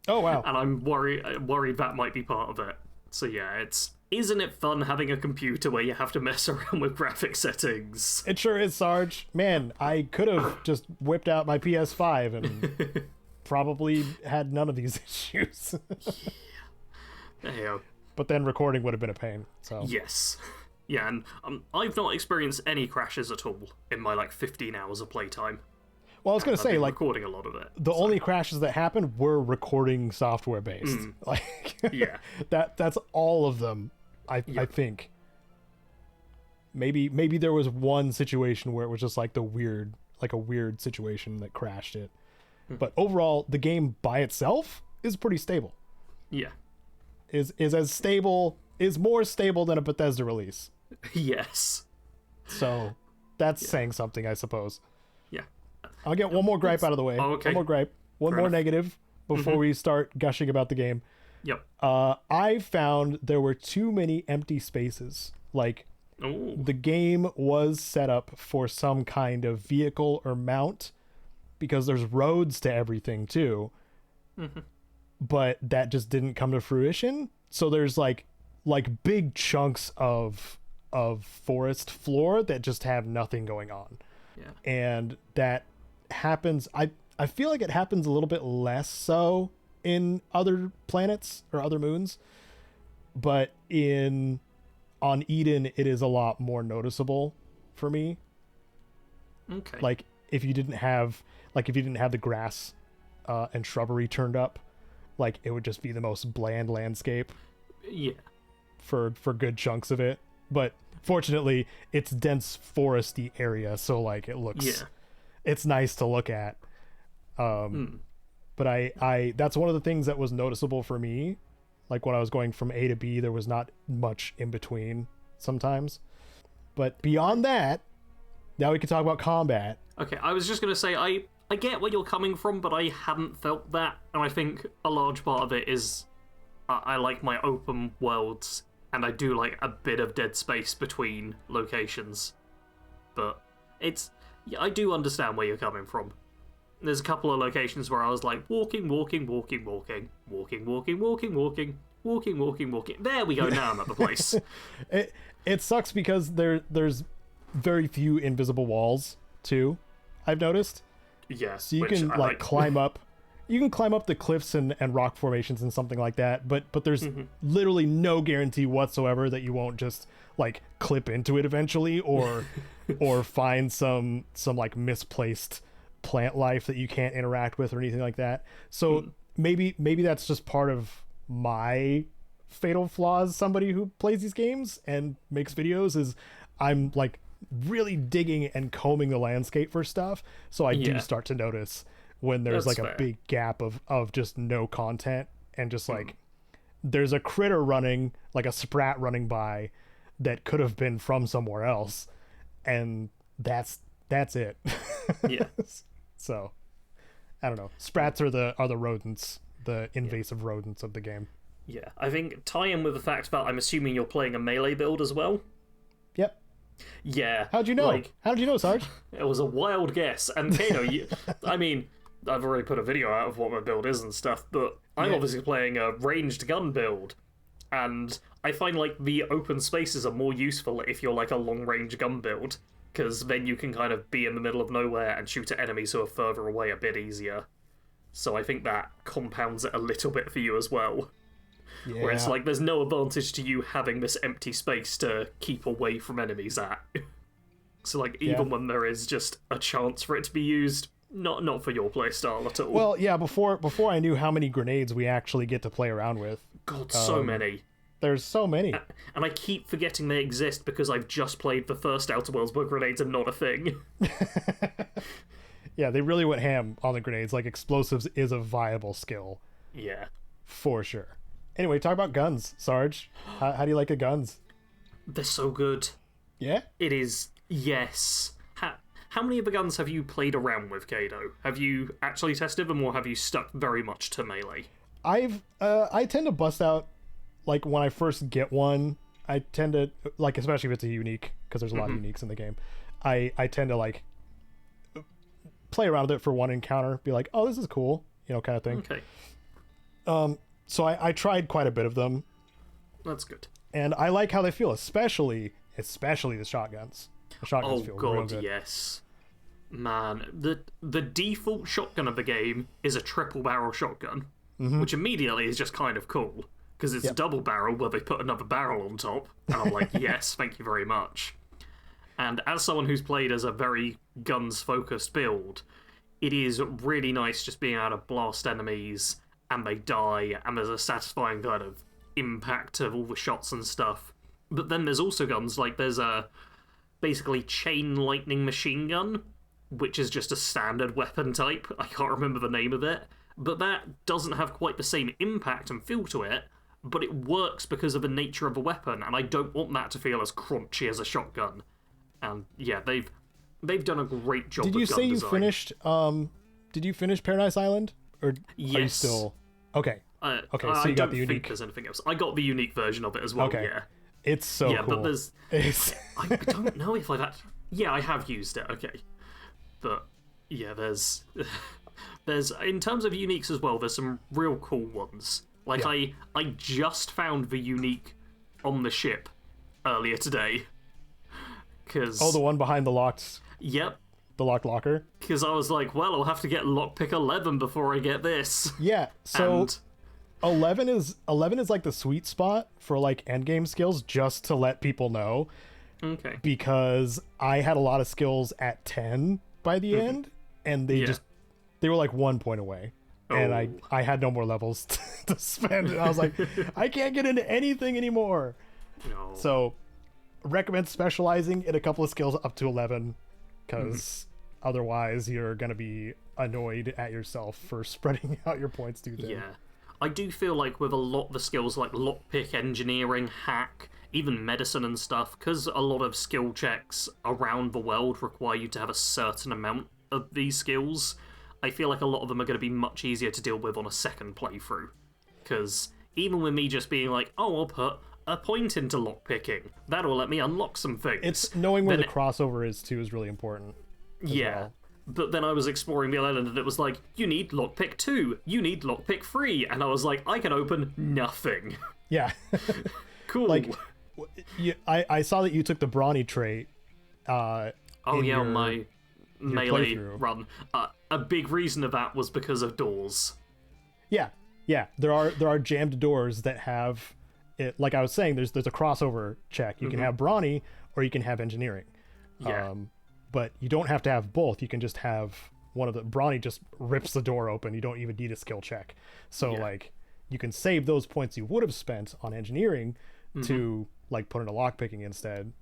Oh wow! And I'm worried that might be part of it. So yeah, isn't it fun having a computer where you have to mess around with graphic settings? It sure is, Sarge. Man, I could have just whipped out my PS5 and probably had none of these issues. Yeah. But then recording would have been a pain. So yes. Yeah, and I've not experienced any crashes at all in my 15 hours of playtime. Well, I was going to say, recording a lot of it. The only crashes that happened were recording software based. Yeah. That's all of them. I think. Maybe there was one situation where it was just a weird situation that crashed it. But overall, the game by itself is pretty stable. Yeah. Is more stable than a Bethesda release. Yes. So that's saying something, I suppose. Yeah. I'll get one more gripe out of the way. Oh, okay. One more gripe. One more negative before we start gushing about the game. Yep. I found there were too many empty spaces. The game was set up for some kind of vehicle or mount because there's roads to everything too. Mm-hmm. But that just didn't come to fruition. So there's big chunks of forest floor that just have nothing going on. Yeah. And that happens, I feel like it happens a little bit less so in other planets or other moons, but on Eden it is a lot more noticeable for me. Okay. If you didn't have the grass and shrubbery turned up, it would just be the most bland landscape. Yeah. For good chunks of it. But fortunately, it's dense foresty area, so it looks it's nice to look at. But I that's one of the things that was noticeable for me. When I was going from A to B, there was not much in between sometimes. But beyond that, now we can talk about combat. Okay, I was just going to say, I get where you're coming from, but I hadn't felt that, and I think a large part of it is I like my open worlds, and I do like a bit of dead space between locations. But I do understand where you're coming from. There's a couple of locations where I was walking. There we go, now I'm at the place. It sucks because there's very few invisible walls, too, I've noticed. Yes. So you can climb up. You can climb up the cliffs and rock formations and something like that, but there's literally no guarantee whatsoever that you won't just clip into it eventually, or find some misplaced plant life that you can't interact with or anything like that. So maybe that's just part of my fatal flaw as somebody who plays these games and makes videos, is I'm really digging and combing the landscape for stuff, so I do start to notice when there's That's a fair. big gap of just no content, and just there's a critter running, a sprat running by that could have been from somewhere else, and that's it. Yeah. So I don't know, sprats are the rodents, the invasive rodents of the game. Yeah, I think tie in with the fact that I'm assuming you're playing a melee build as well. Yep. Yeah. How'd you know? How'd you know, Sarge? It was a wild guess. And Caedo, I mean, I've already put a video out of what my build is and stuff, but I'm obviously playing a ranged gun build. And I find the open spaces are more useful if you're a long range gun build, because then you can kind of be in the middle of nowhere and shoot at enemies who are further away a bit easier. So I think that compounds it a little bit for you as well. Yeah. Where it's there's no advantage to you having this empty space to keep away from enemies at. So even when there is just a chance for it to be used, not for your playstyle at all. Well, yeah, before I knew how many grenades we actually get to play around with. God, so many. There's so many. And I keep forgetting they exist because I've just played the first Outer Worlds where grenades are not a thing. Yeah, they really went ham on the grenades. Like, explosives is a viable skill. Yeah. For sure. Anyway, talk about guns, Sarge. How do you like the guns? They're so good. Yeah? It is, yes. How many of the guns have you played around with, Caedo? Have you actually tested them, or have you stuck very much to melee? I tend to bust out, like, when I first get one, I tend to, like, especially if it's a unique, because there's a lot of uniques in the game, I tend to, like, play around with it for one encounter, be like, oh, this is cool, you know, kind of thing. Okay. So I tried quite a bit of them. That's good. And I like how they feel, especially the shotguns. The shotguns feel real good. Yes. Man, the default shotgun of the game is a triple barrel shotgun, which immediately is just kind of cool, because it's double barrel where they put another barrel on top, and I'm like, yes, thank you very much. And as someone who's played as a very guns-focused build, it is really nice just being able to blast enemies, and they die, and there's a satisfying kind of impact of all the shots and stuff. But then there's also guns, like there's a basically chain lightning machine gun, which is just a standard weapon type. I can't remember the name of it, but that doesn't have quite the same impact and feel to it, but it works because of the nature of the weapon, and I don't want that to feel as crunchy as a shotgun. And yeah, they've done a great job. Did you with gun say you design. finished? Did you finish Paradise Island, or yes. are you still? Okay. Okay, so you got the unique. I don't think there's anything else. I got the unique version of it as well. Okay. Yeah. It's so cool. But there's. I don't know if I've actually. Yeah, I have used it. Okay, but yeah, there's in terms of uniques as well. There's some real cool ones. Like I just found the unique on the ship earlier today. Oh, the one behind the locked. Yep. The locked locker. Because I was like, well, I'll have to get lockpick 11 before I get this. Yeah. So. And 11 is like the sweet spot for like endgame skills, just to let people know. Okay. Because I had a lot of skills at 10 by the end, and they were like 1 point away. And I had no more levels to spend. And I was like, I can't get into anything anymore. No. So recommend specializing in a couple of skills up to 11, because otherwise you're going to be annoyed at yourself for spreading out your points too thin. Yeah. I do feel like with a lot of the skills like lockpick, engineering, hack, even medicine and stuff, because a lot of skill checks around the world require you to have a certain amount of these skills, I feel like a lot of them are going to be much easier to deal with on a second playthrough. Because even with me just being like, oh, I'll put a point into lockpicking, that'll let me unlock some things. It's knowing where the crossover is too is really important. Well. But then I was exploring the island and it was like, you need lockpick 2, you need lockpick 3, and I was like, I can open nothing. Yeah. Cool. Like, I saw that you took the brawny trait. My melee playthrough. run. A big reason of that was because of doors. Yeah. There are jammed doors that have it. Like I was saying, there's a crossover check. You can have brawny or you can have engineering. Yeah. But you don't have to have both. You can just have one of the brawny just rips the door open. You don't even need a skill check. So like you can save those points you would have spent on engineering to like put into lockpicking instead,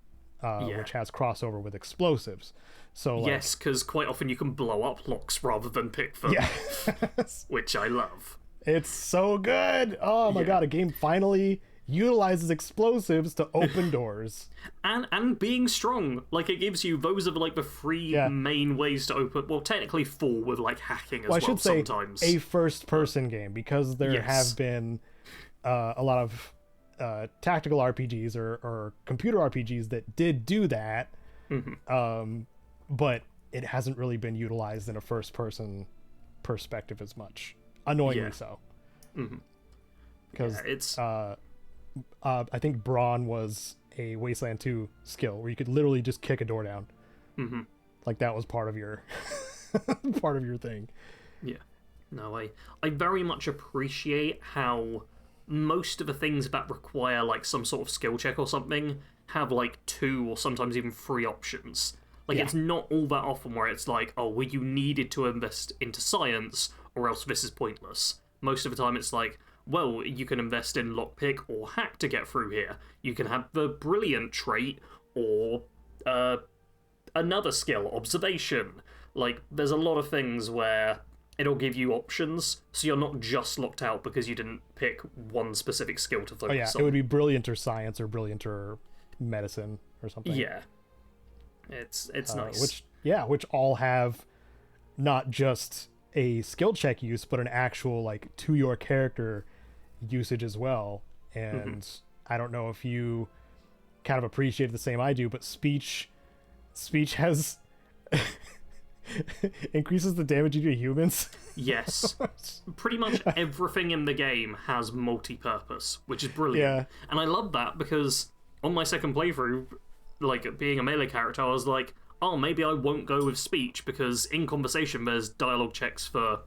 which has crossover with explosives. So like, yes, because quite often you can blow up locks rather than pick them, which I love. It's so good. Oh my god, a game finally utilizes explosives to open doors. And being strong, like it gives you those are like the three main ways to open, well technically 4 with like hacking as well. I should say sometimes a first person game, because there have been a lot of tactical RPGs or computer RPGs that did do that, but it hasn't really been utilized in a first person perspective as much, annoyingly so. Because it's I think Brawn was a Wasteland 2 skill where you could literally just kick a door down. Like that was part of your thing. Yeah. No, I very much appreciate how most of the things that require like some sort of skill check or something have like 2 or sometimes even 3 options. Like it's not all that often where it's like, oh, well, you needed to invest into science or else this is pointless. Most of the time it's like, well, you can invest in lockpick or hack to get through here. You can have the brilliant trait or another skill, observation. Like, there's a lot of things where it'll give you options, so you're not just locked out because you didn't pick one specific skill to focus Oh yeah, on. it would be brilliant or science or brilliant or medicine or something. Yeah. It's nice. Which all have not just a skill check use, but an actual like to your character usage as well. And I don't know if you kind of appreciate it the same I do, but speech has increases the damage you do to humans. Yes. Pretty much everything in the game has multi-purpose, which is brilliant. Yeah. And I love that because on my second playthrough, like, being a melee character, I was like, oh, maybe I won't go with speech, because in conversation there's dialogue checks for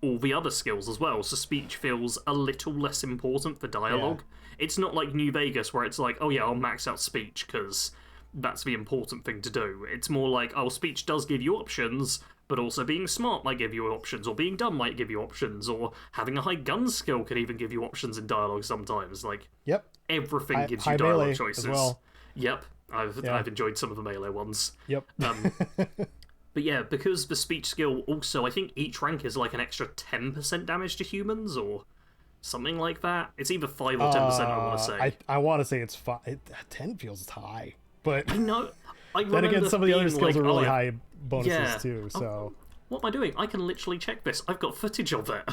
all the other skills as well, so speech feels a little less important for dialogue. Yeah. It's not like New Vegas, where it's like, oh yeah, I'll max out speech, because that's the important thing to do. It's more like, oh, speech does give you options, but also being smart might give you options, or being dumb might give you options, or having a high gun skill can even give you options in dialogue sometimes. Like, yep, everything gives you dialogue choices. As well. Yep, I've enjoyed some of the melee ones. Yep. But yeah, because the speech skill also, I think each rank is like an extra 10% damage to humans, or something like that. It's either 5 or 10%, I want to say. I want to say it's 5. 10 feels high. But I know. Then again, some of the other skills are really high bonuses too, so... What am I doing? I can literally check this. I've got footage of it.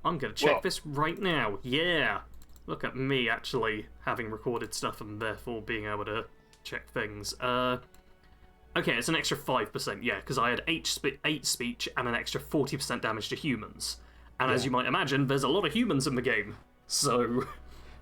I'm going to check this right now. Yeah. Look at me actually having recorded stuff and therefore being able to check things. Okay, it's an extra 5%, yeah, because I had 8 speech and an extra 40% damage to humans. And as you might imagine, there's a lot of humans in the game. So...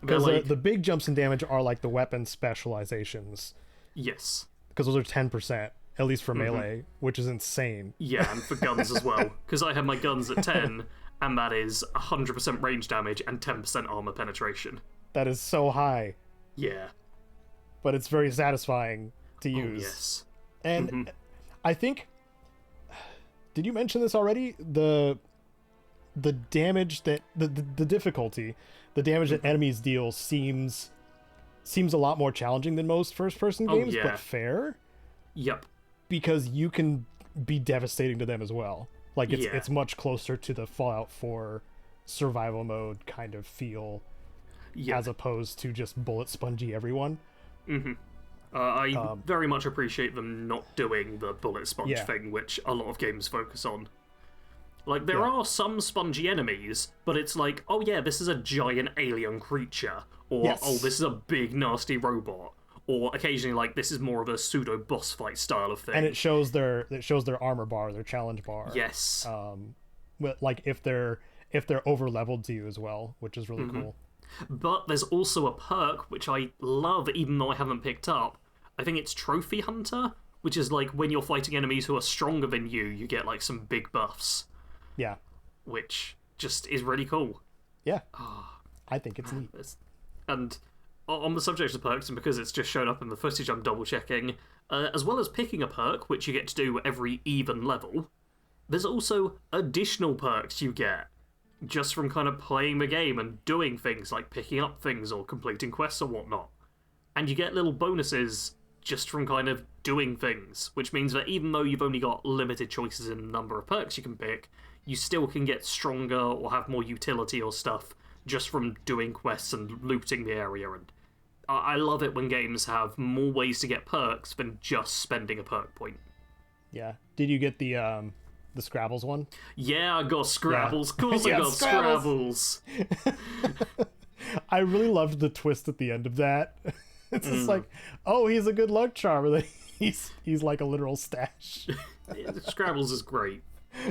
Because like... the big jumps in damage are like the weapon specializations. Yes. Because those are 10%, at least for melee, which is insane. Yeah, and for guns as well. Because I have my guns at 10, and that is 100% range damage and 10% armor penetration. That is so high. Yeah. But it's very satisfying to use. Yes. And I think... Did you mention this already? The damage that... The difficulty... The damage that enemies deal seems a lot more challenging than most first-person games, but fair. Yep. Because you can be devastating to them as well. Like, it's much closer to the Fallout 4 survival mode kind of feel, as opposed to just bullet spongy everyone. I very much appreciate them not doing the bullet sponge thing, which a lot of games focus on. Like, there are some spongy enemies, but it's like, oh yeah, this is a giant alien creature, or oh, this is a big nasty robot, or occasionally like this is more of a pseudo boss fight style of thing. And it shows their armor bar, their challenge bar. Yes. Like if they're over leveled to you as well, which is really cool. But there's also a perk which I love, even though I haven't picked up. I think it's Trophy Hunter, which is like when you're fighting enemies who are stronger than you, you get like some big buffs. Yeah. Which just is really cool. Yeah. I think it's neat. And on the subject of perks, and because it's just shown up in the footage I'm double checking, as well as picking a perk, which you get to do every even level, there's also additional perks you get just from kind of playing the game and doing things like picking up things or completing quests or whatnot. And you get little bonuses just from kind of doing things, which means that even though you've only got limited choices in the number of perks you can pick, you still can get stronger or have more utility or stuff just from doing quests and looting the area. And I love it when games have more ways to get perks than just spending a perk point. Yeah. Did you get the Scrabbles one? Yeah, I got Scrabbles. Of course I got Scrabbles. I really loved the twist at the end of that. It's just like, oh, he's a good luck charm. He's like a literal stash. Scrabbles is great.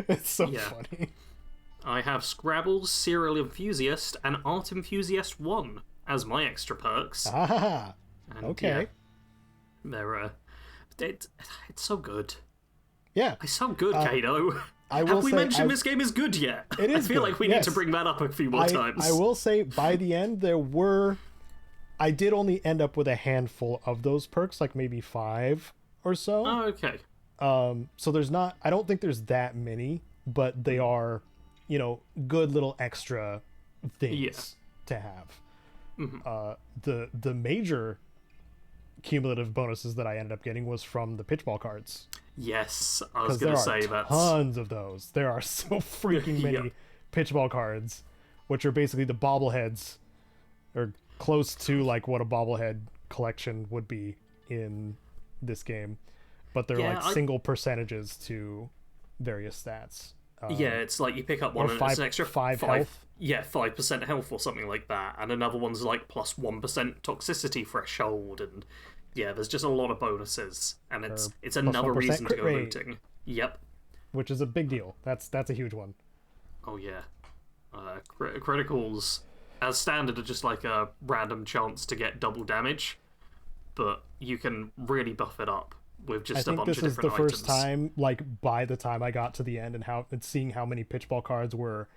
It's so funny. I have Scrabbles, Serial Enthusiast, and Art Enthusiast 1 as my extra perks. Ah, and, okay. They're it's so good. Yeah, it's so good, Caedo. Have we mentioned this game is good yet? It is. I feel good. like we need to bring that up a few more times. I will say, by the end, I did only end up with a handful of those perks, like maybe 5 or so. Oh, okay. So there's not. I don't think there's that many, but they are, good little extra things to have. The major cumulative bonuses that I ended up getting was from the pitchball cards. Yes, I was Because going there to are say that. tons of those. There are so freaking many Yep. pitchball cards, which are basically the bobbleheads, or close to like what a bobblehead collection would be in this game, but they're Yeah, like single percentages to various stats. Yeah, it's like you pick up one or and five- it's an extra five health. Yeah, 5% health or something like that, and another one's like plus 1% toxicity threshold, and yeah, there's just a lot of bonuses, and it's another 1% reason to crit go rate. looting. Yep. Which is a big deal. That's a huge one. Oh yeah. Criticals, as standard, are just like a random chance to get double damage, but you can really buff it up with just a bunch of different items. I think this is the first time, like, by the time I got to the end and seeing how many pitchball cards were,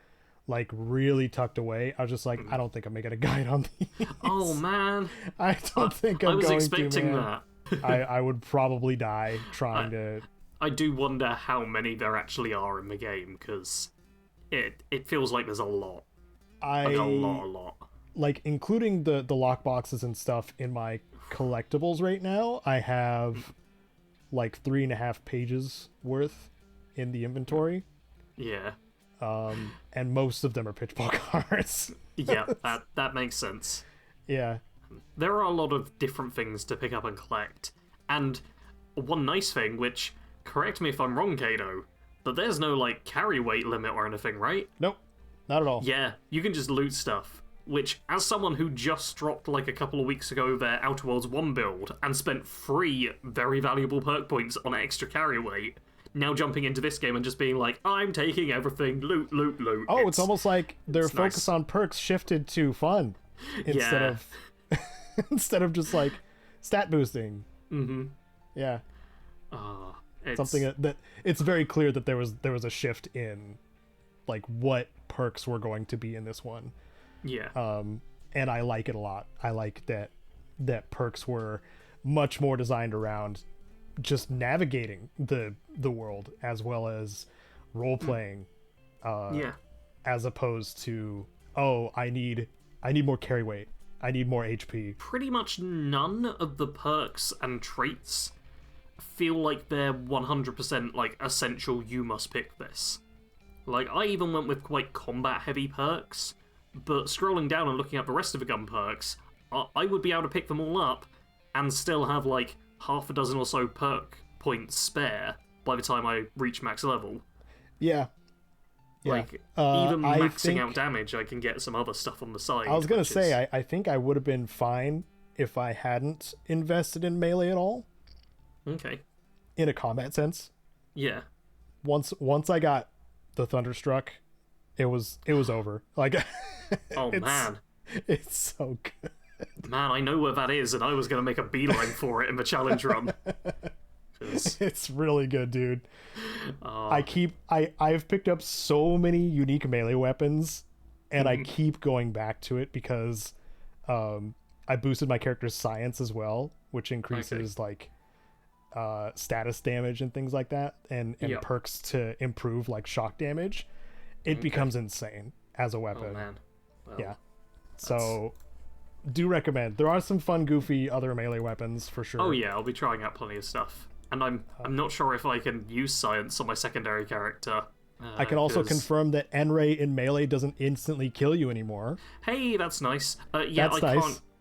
like, really tucked away, I was just like, I don't think I'm making a guide on these. Oh man, I don't think I'm I was going expecting to, man. that. I would probably die trying to... I do wonder how many there actually are in the game, because it feels like there's a lot. Like a lot. Like, including the lock boxes and stuff in my collectibles right now, I have like 3.5 pages worth in the inventory. Yeah. And most of them are pitchball cards. Yeah, that makes sense. Yeah. There are a lot of different things to pick up and collect. And one nice thing, which, correct me if I'm wrong, Caedo, but there's no, like, carry weight limit or anything, right? Nope. Not at all. Yeah, you can just loot stuff. Which, as someone who just dropped, like, a couple of weeks ago their Outer Worlds 1 build and spent 3 very valuable perk points on extra carry weight, now jumping into this game and just being like, I'm taking everything, loot. Oh, it's almost like their focus nice. on perks shifted to fun instead of instead of just like stat boosting. Mm-hmm. Yeah. It's... Something that it's very clear that there was a shift in like what perks were going to be in this one. Yeah. And I like it a lot. I like that perks were much more designed around just navigating the world as well as role playing. Yeah. As opposed to, oh, I need more carry weight. I need more HP. Pretty much none of the perks and traits feel like they're 100% like essential, you must pick this. Like, I even went with quite combat heavy perks, but scrolling down and looking at the rest of the gun perks, I would be able to pick them all up and still have like half a dozen or so perk points spare by the time I reach max level. Yeah. Like, even maxing out damage, I can get some other stuff on the side. I was going to say, I think I would have been fine if I hadn't invested in melee at all. Okay. In a combat sense. Yeah. Once I got the Thunderstruck, it was over. Like, oh man, it's so good. Man, I know where that is, and I was going to make a beeline for it in the challenge run. It's really good, dude. I've picked up so many unique melee weapons, and I keep going back to it because I boosted my character's science as well, which increases like status damage and things like that, and perks to improve like shock damage. It becomes insane as a weapon. Oh man. Well, yeah. So do recommend. There are some fun, goofy other melee weapons for sure. Oh yeah, I'll be trying out plenty of stuff. And I'm not sure if I can use science on my secondary character. I can also confirm that N-Ray in melee doesn't instantly kill you anymore. Hey, that's nice. I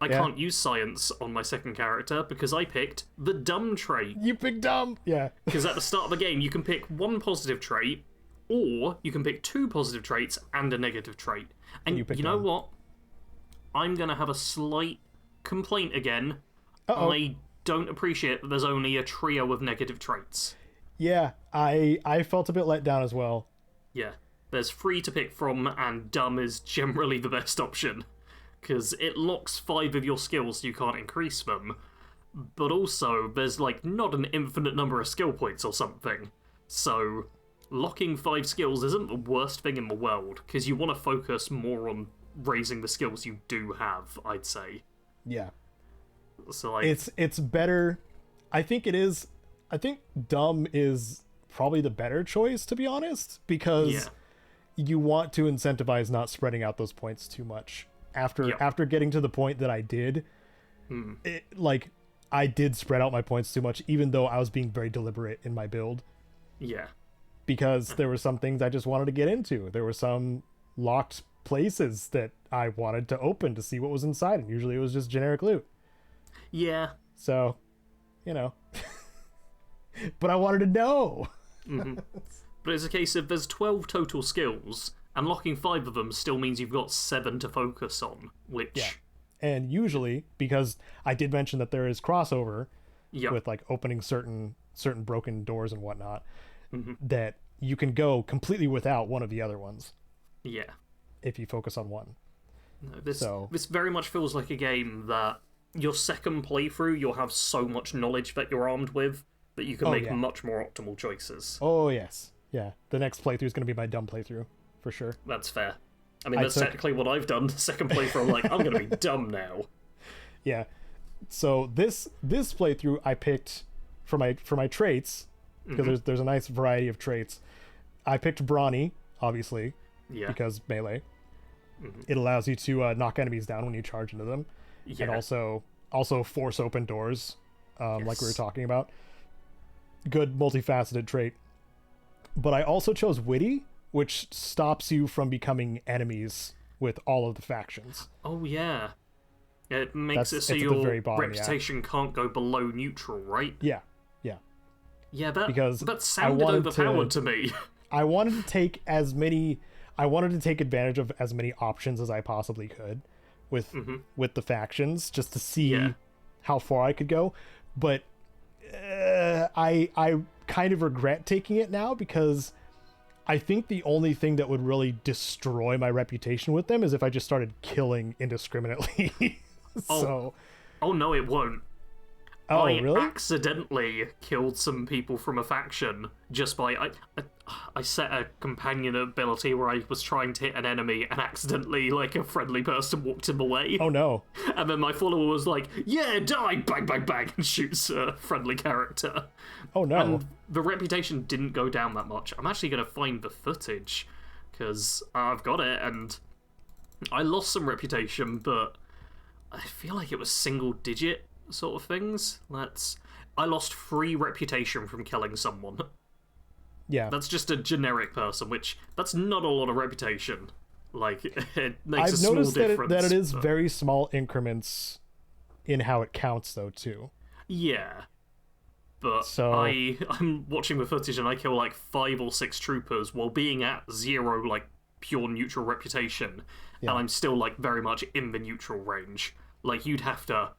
can't use science on my second character because I picked the dumb trait. You picked dumb? Yeah. Because at the start of the game, you can pick one positive trait, or you can pick 2 positive traits and a negative trait. And you know what? I'm going to have a slight complaint again. I don't appreciate that there's only a trio of negative traits. Yeah, I felt a bit let down as well. Yeah, there's 3 to pick from, and dumb is generally the best option. Because it locks 5 of your skills so you can't increase them. But also, there's like not an infinite number of skill points or something. So, locking 5 skills isn't the worst thing in the world, because you want to focus more on raising the skills you do have, I'd say. Yeah. So like, it's better. I think dumb is probably the better choice, to be honest, because you want to incentivize not spreading out those points too much. After getting to the point that I did, I did spread out my points too much, even though I was being very deliberate in my build, Yeah. because there were some things I just wanted to get into. There were some locked places that I wanted to open to see what was inside, and usually it was just generic loot. Yeah. So, you know. But I wanted to know. Mm-hmm. But it's a case of there's 12 total skills, and locking 5 of them still means you've got 7 to focus on, which... Yeah. And usually, because I did mention that there is crossover with like opening certain broken doors and whatnot, that you can go completely without one of the other ones. Yeah. If you focus on one. No, this very much feels like a game that your second playthrough, you'll have so much knowledge that you're armed with that you can make much more optimal choices. Oh, yes. Yeah. The next playthrough is going to be my dumb playthrough, for sure. That's fair. I mean, that's technically what I've done. Second playthrough, I'm like, I'm going to be dumb now. Yeah. So this playthrough I picked for my traits, because there's a nice variety of traits. I picked Brawny, obviously, because melee. It allows you to knock enemies down when you charge into them, and also force open doors, like we were talking about. Good multifaceted trait. But I also chose Witty, which stops you from becoming enemies with all of the factions. Oh yeah, it makes it so your reputation can't go below neutral, right? Yeah. Yeah, that sounded overpowered to me. I wanted to take advantage of as many options as I possibly could with the factions, just to see how far I could go. But I kind of regret taking it now, because I think the only thing that would really destroy my reputation with them is if I just started killing indiscriminately. Oh no, it won't. Oh, I really? accidentally killed some people from a faction just by... I set a companion ability where I was trying to hit an enemy and accidentally, like, a friendly person walked him away. Oh, no. And then my follower was like, yeah, die! Bang, bang, bang! And shoots a friendly character. Oh, no. And the reputation didn't go down that much. I'm actually going to find the footage, because I've got it, and I lost some reputation, but I feel like it was single-digit sort of things. I lost 3 reputation from killing someone. Yeah. That's just a generic person, which that's not a lot of reputation. Like, it makes I've a small noticed difference. that it is very small increments in how it counts, though, too. Yeah. But so... I'm watching the footage and I kill like 5 or 6 troopers while being at 0, like, pure neutral reputation. And I'm still, like, very much in the neutral range. Like, you'd have to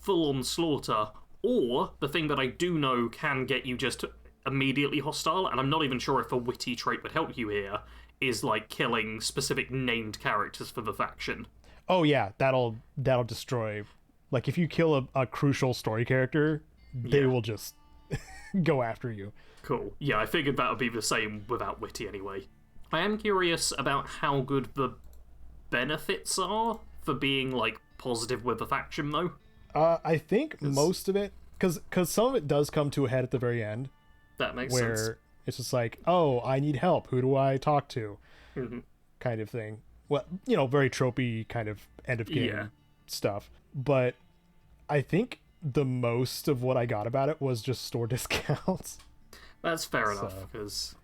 full-on slaughter, or the thing that I do know can get you just immediately hostile, and I'm not even sure if a witty trait would help you here, is like killing specific named characters for the faction. Oh yeah, that'll destroy. Like, if you kill a crucial story character, they will just go after you. Cool. Yeah, I figured that would be the same without witty anyway. I am curious about how good the benefits are for being, like, positive with a faction, though. I think most of it, because some of it does come to a head at the very end. That makes sense. Where it's just like, oh, I need help. Who do I talk to? Kind of thing. Well, very tropey kind of end of game stuff. But I think the most of what I got about it was just store discounts. That's fair enough, because,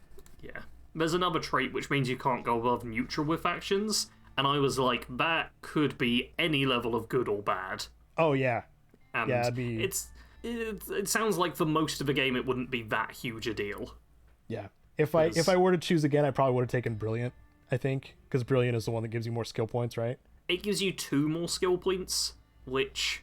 there's another trait which means you can't go above neutral with factions, and I was like, that could be any level of good or bad. Oh, yeah. And it'd be... it sounds like for most of the game it wouldn't be that huge a deal. Yeah. If I were to choose again, I probably would have taken Brilliant, I think, because Brilliant is the one that gives you more skill points, right? It gives you 2 more skill points, which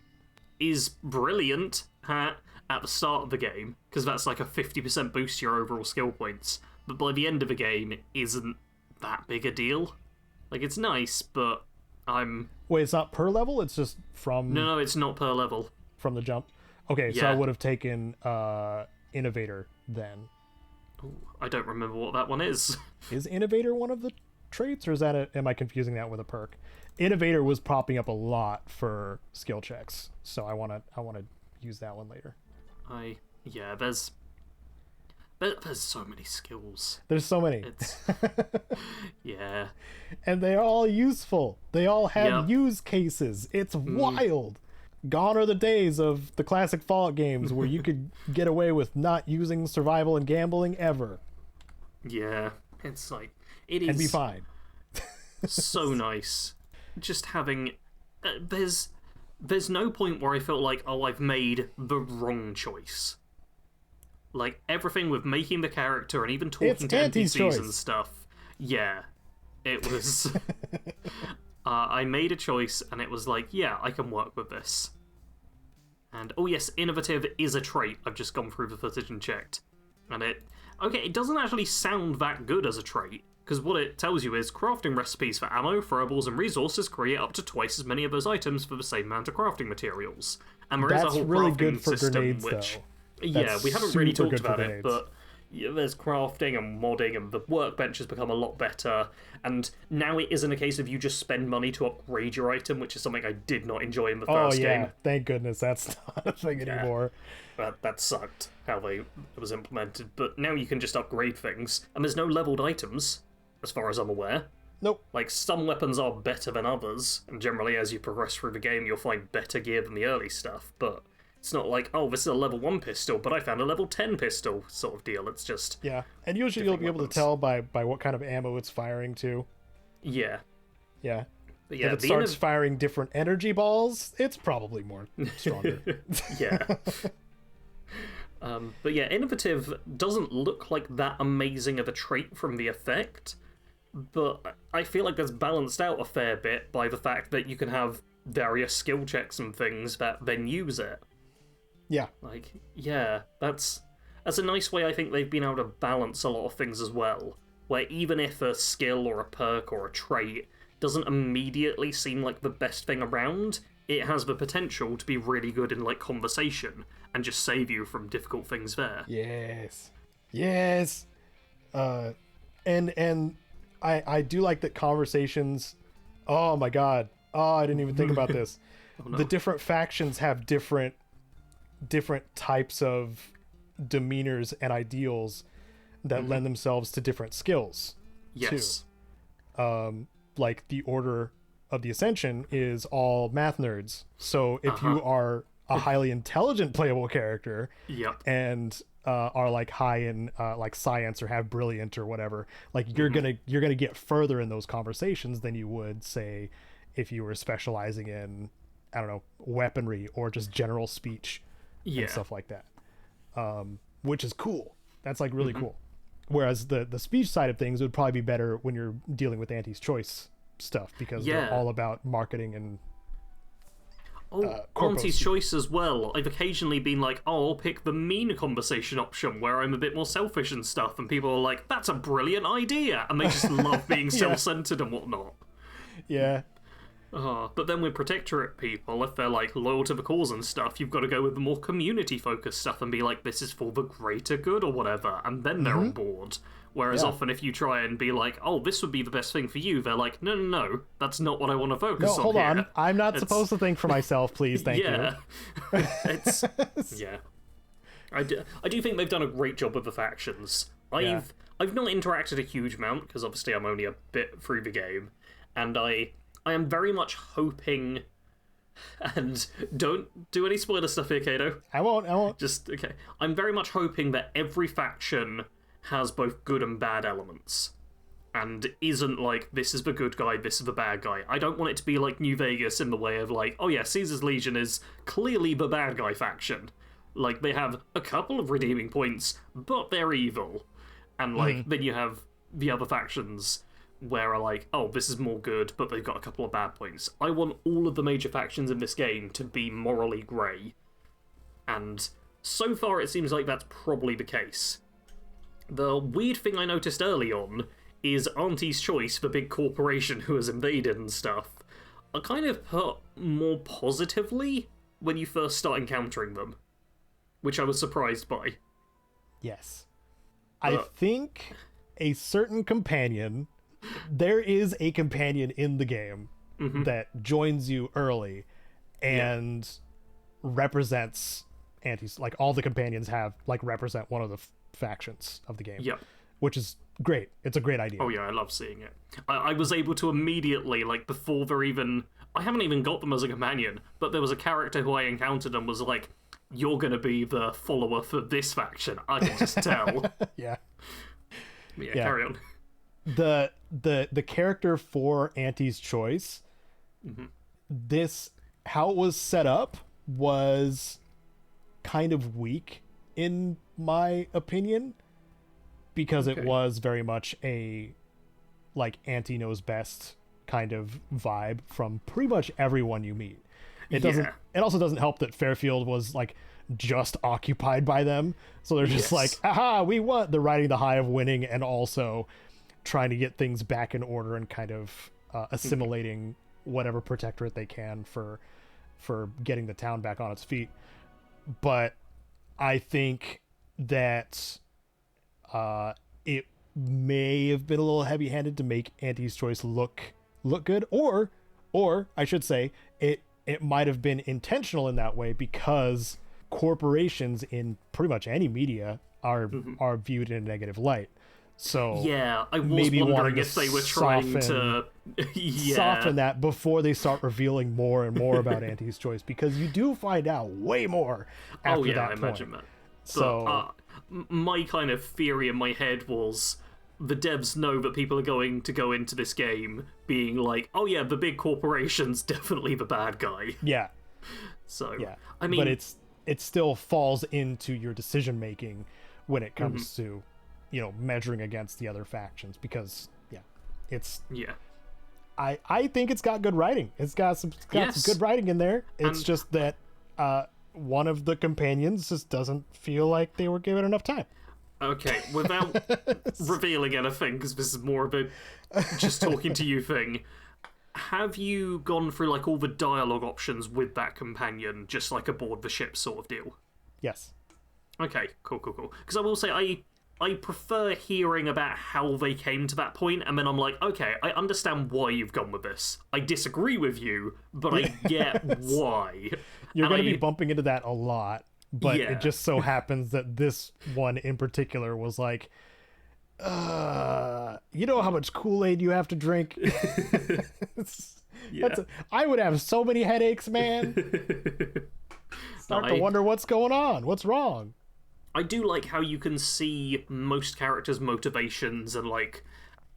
is brilliant at the start of the game, because that's like a 50% boost to your overall skill points. But by the end of the game, it isn't that big a deal. Like, it's nice, but Wait, it's not per level? It's just from... No, it's not per level. From the jump? Okay, so I would have taken Innovator then. Ooh, I don't remember what that one is. Is Innovator one of the traits, or is that am I confusing that with a perk? Innovator was popping up a lot for skill checks, so I want to use that one later. There's so many skills. There's so many. Yeah. And they're all useful. They all have use cases. It's wild. Gone are the days of the classic Fallout games where you could get away with not using survival and gambling ever. Yeah, it's like, it is... And be fine. So nice. Just having... there's no point where I felt like, oh, I've made the wrong choice. Like, everything with making the character and even talking to NPCs and stuff. Yeah. It was... I made a choice, and it was like, yeah, I can work with this. And, oh yes, innovative is a trait. I've just gone through the footage and checked. And it doesn't actually sound that good as a trait, because what it tells you is crafting recipes for ammo, throwables, and resources create up to twice as many of those items for the same amount of crafting materials. And there is a whole really crafting good for system, grenades, which... though. Yeah, we haven't really talked about it, grenades. but yeah, there's crafting and modding, and the workbench has become a lot better. And now it isn't a case of you just spend money to upgrade your item, which is something I did not enjoy in the first game. Thank goodness that's not a thing anymore. That sucked, how it was implemented. But now you can just upgrade things, and there's no leveled items, as far as I'm aware. Nope. Like, some weapons are better than others, and generally as you progress through the game you'll find better gear than the early stuff, but... It's not like, oh, this is a level 1 pistol, but I found a level 10 pistol sort of deal. It's just... Yeah, and usually you'll be able to tell by what kind of ammo it's firing to. Yeah. Yeah. But yeah, if it starts firing different energy balls, it's probably more stronger. Yeah. But yeah, innovative doesn't look like that amazing of a trait from the effect, but I feel like that's balanced out a fair bit by the fact that you can have various skill checks and things that then use it. Yeah. Like, yeah, that's a nice way I think they've been able to balance a lot of things as well, where even if a skill or a perk or a trait doesn't immediately seem like the best thing around, it has the potential to be really good in, like, conversation, and just save you from difficult things there. Yes. Yes! And I do like that conversations... Oh my god. Oh, I didn't even think about this. Oh, no. The different factions have different types of demeanors and ideals that lend themselves to different skills. Yes. Too. Like the Order of the Ascension is all math nerds. So if you are a highly intelligent playable character and are like high in like science or have brilliant or whatever, like you're gonna get further in those conversations than you would, say, if you were specializing in, I don't know, weaponry or just general speech and stuff like that, which is cool. That's like really cool. Whereas the speech side of things would probably be better when you're dealing with Auntie's Choice stuff, because they're all about marketing and Auntie's Choice as well. I've occasionally been like, oh, I'll pick the mean conversation option where I'm a bit more selfish and stuff, and people are like, that's a brilliant idea, and they just love being self-centered and whatnot. Yeah. But then with Protectorate people, if they're like loyal to the cause and stuff, you've got to go with the more community-focused stuff and be like, this is for the greater good or whatever, and then they're on board. Whereas often if you try and be like, oh, this would be the best thing for you, they're like, no, that's not what I want to focus on. No, hold on. I'm not supposed to think for myself, please, thank you. It's... Yeah. I do think they've done a great job with the factions. I've not interacted a huge amount, because obviously I'm only a bit through the game, and I am very much hoping, and don't do any spoiler stuff here, Caedo. I won't. Just, okay. I'm very much hoping that every faction has both good and bad elements, and isn't like, this is the good guy, this is the bad guy. I don't want it to be like New Vegas in the way of like, oh yeah, Caesar's Legion is clearly the bad guy faction. Like, they have a couple of redeeming points, but they're evil. And like, then you have the other factions where are like, oh, this is more good, but they've got a couple of bad points. I want all of the major factions in this game to be morally grey. And so far it seems like that's probably the case. The weird thing I noticed early on is Auntie's Choice, the big corporation who has invaded and stuff, are kind of put more positively when you first start encountering them, which I was surprised by. Yes. I think a certain companion... There is a companion in the game that joins you early and represents Auntie's... Like, all the companions have, like, represent one of the factions of the game. Yep. Which is great. It's a great idea. Oh yeah, I love seeing it. I was able to immediately, like, before they're even... I haven't even got them as a companion, but there was a character who I encountered and was like, you're gonna be the follower for this faction. I can just tell. Yeah. Yeah, carry on. The character for Auntie's Choice, this, how it was set up was kind of weak in my opinion, because it was very much a, like, Auntie knows best kind of vibe from pretty much everyone you meet. It also doesn't help that Fairfield was, like, just occupied by them, so they're just like, aha, we won. They're riding the high of winning and also trying to get things back in order and kind of assimilating whatever protectorate they can for getting the town back on its feet. But I think that it may have been a little heavy-handed to make Auntie's Choice look good, or I should say it might have been intentional in that way, because corporations in pretty much any media are viewed in a negative light. So yeah, I was wondering if they were trying to soften that before they start revealing more and more about Auntie's Choice, because you do find out way more after that point. I imagine that. So my kind of theory in my head was the devs know that people are going to go into this game being like, oh yeah, the big corporation's definitely the bad guy. Yeah. So yeah, I mean, but it still falls into your decision making when it comes to, you know, measuring against the other factions, because I think it's got good writing. It's got some good writing in there. It's just that one of the companions just doesn't feel like they were given enough time. Okay, without revealing anything, because this is more of a just talking to you thing, have you gone through, like, all the dialogue options with that companion, just like aboard the ship sort of deal? Yes. Okay, cool. Because I will say, I prefer hearing about how they came to that point, and then I'm like, okay, I understand why you've gone with this. I disagree with you, but I get why. You're going to be bumping into that a lot, but it just so happens that this one in particular was like, you know how much Kool-Aid you have to drink? I would have so many headaches, man. Start to wonder what's going on. What's wrong? I do like how you can see most characters' motivations and, like,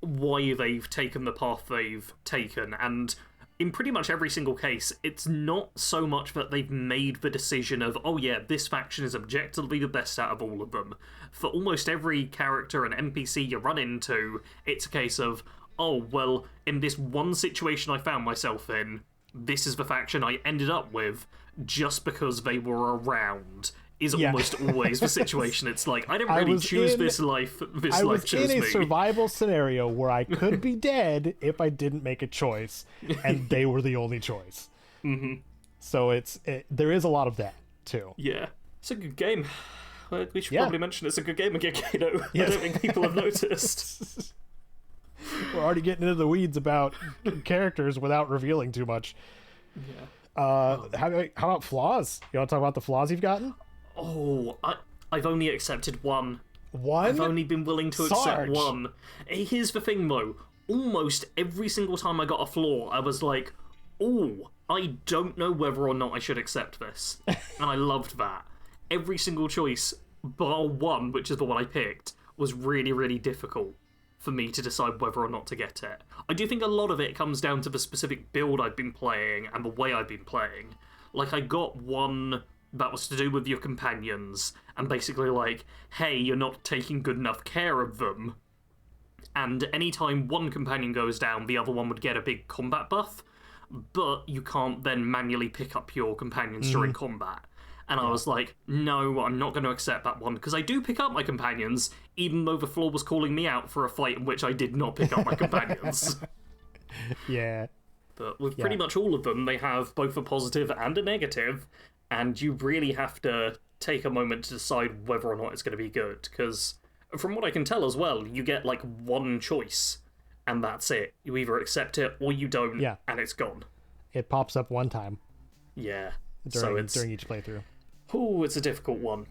why they've taken the path they've taken, and in pretty much every single case, it's not so much that they've made the decision of, oh yeah, this faction is objectively the best out of all of them. For almost every character and NPC you run into, it's a case of, oh, well, in this one situation I found myself in, this is the faction I ended up with just because they were around. Is almost always the situation. It's like, I didn't really choose this life. This life chose me. I was in a survival scenario where I could be dead if I didn't make a choice, and they were the only choice. So there is a lot of that too. Yeah, it's a good game. We should probably mention it's a good game again, Caedo. I don't think people have noticed. We're already getting into the weeds about characters without revealing too much. Yeah. How about flaws? You want to talk about the flaws you've gotten? Oh, I've only accepted one. One? I've only been willing to accept one. Here's the thing, though. Almost every single time I got a flaw, I was like, oh, I don't know whether or not I should accept this. And I loved that. Every single choice, bar one, which is the one I picked, was really, really difficult for me to decide whether or not to get it. I do think a lot of it comes down to the specific build I've been playing and the way I've been playing. Like, I got one that was to do with your companions, and basically like, hey, you're not taking good enough care of them. And anytime one companion goes down, the other one would get a big combat buff, but you can't then manually pick up your companions during combat. And I was like, no, I'm not going to accept that one, because I do pick up my companions, even though the flaw was calling me out for a fight in which I did not pick up my companions. Yeah. But with pretty much all of them, they have both a positive and a negative, and you really have to take a moment to decide whether or not it's going to be good, because from what I can tell as well, you get like one choice, and that's it. You either accept it or you don't, and it's gone. It pops up one time. Yeah. During each playthrough. Oh, it's a difficult one.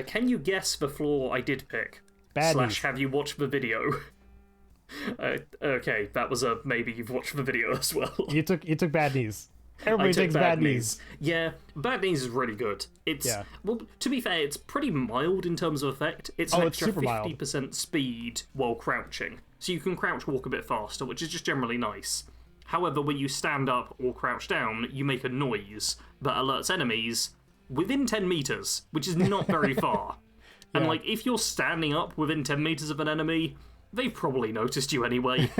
Can you guess the flaw I did pick? Bad / knees. have you watched the video? Okay, that was a maybe you've watched the video as well. You took bad knees. Everybody I took takes bad knees. Yeah, bad knees is really good. Well, to be fair, it's pretty mild in terms of effect. It's an extra 50% speed while crouching, so you can crouch walk a bit faster, which is just generally nice. However, when you stand up or crouch down, you make a noise that alerts enemies within 10 meters, which is not very far. And like, if you're standing up within 10 meters of an enemy, they've probably noticed you anyway.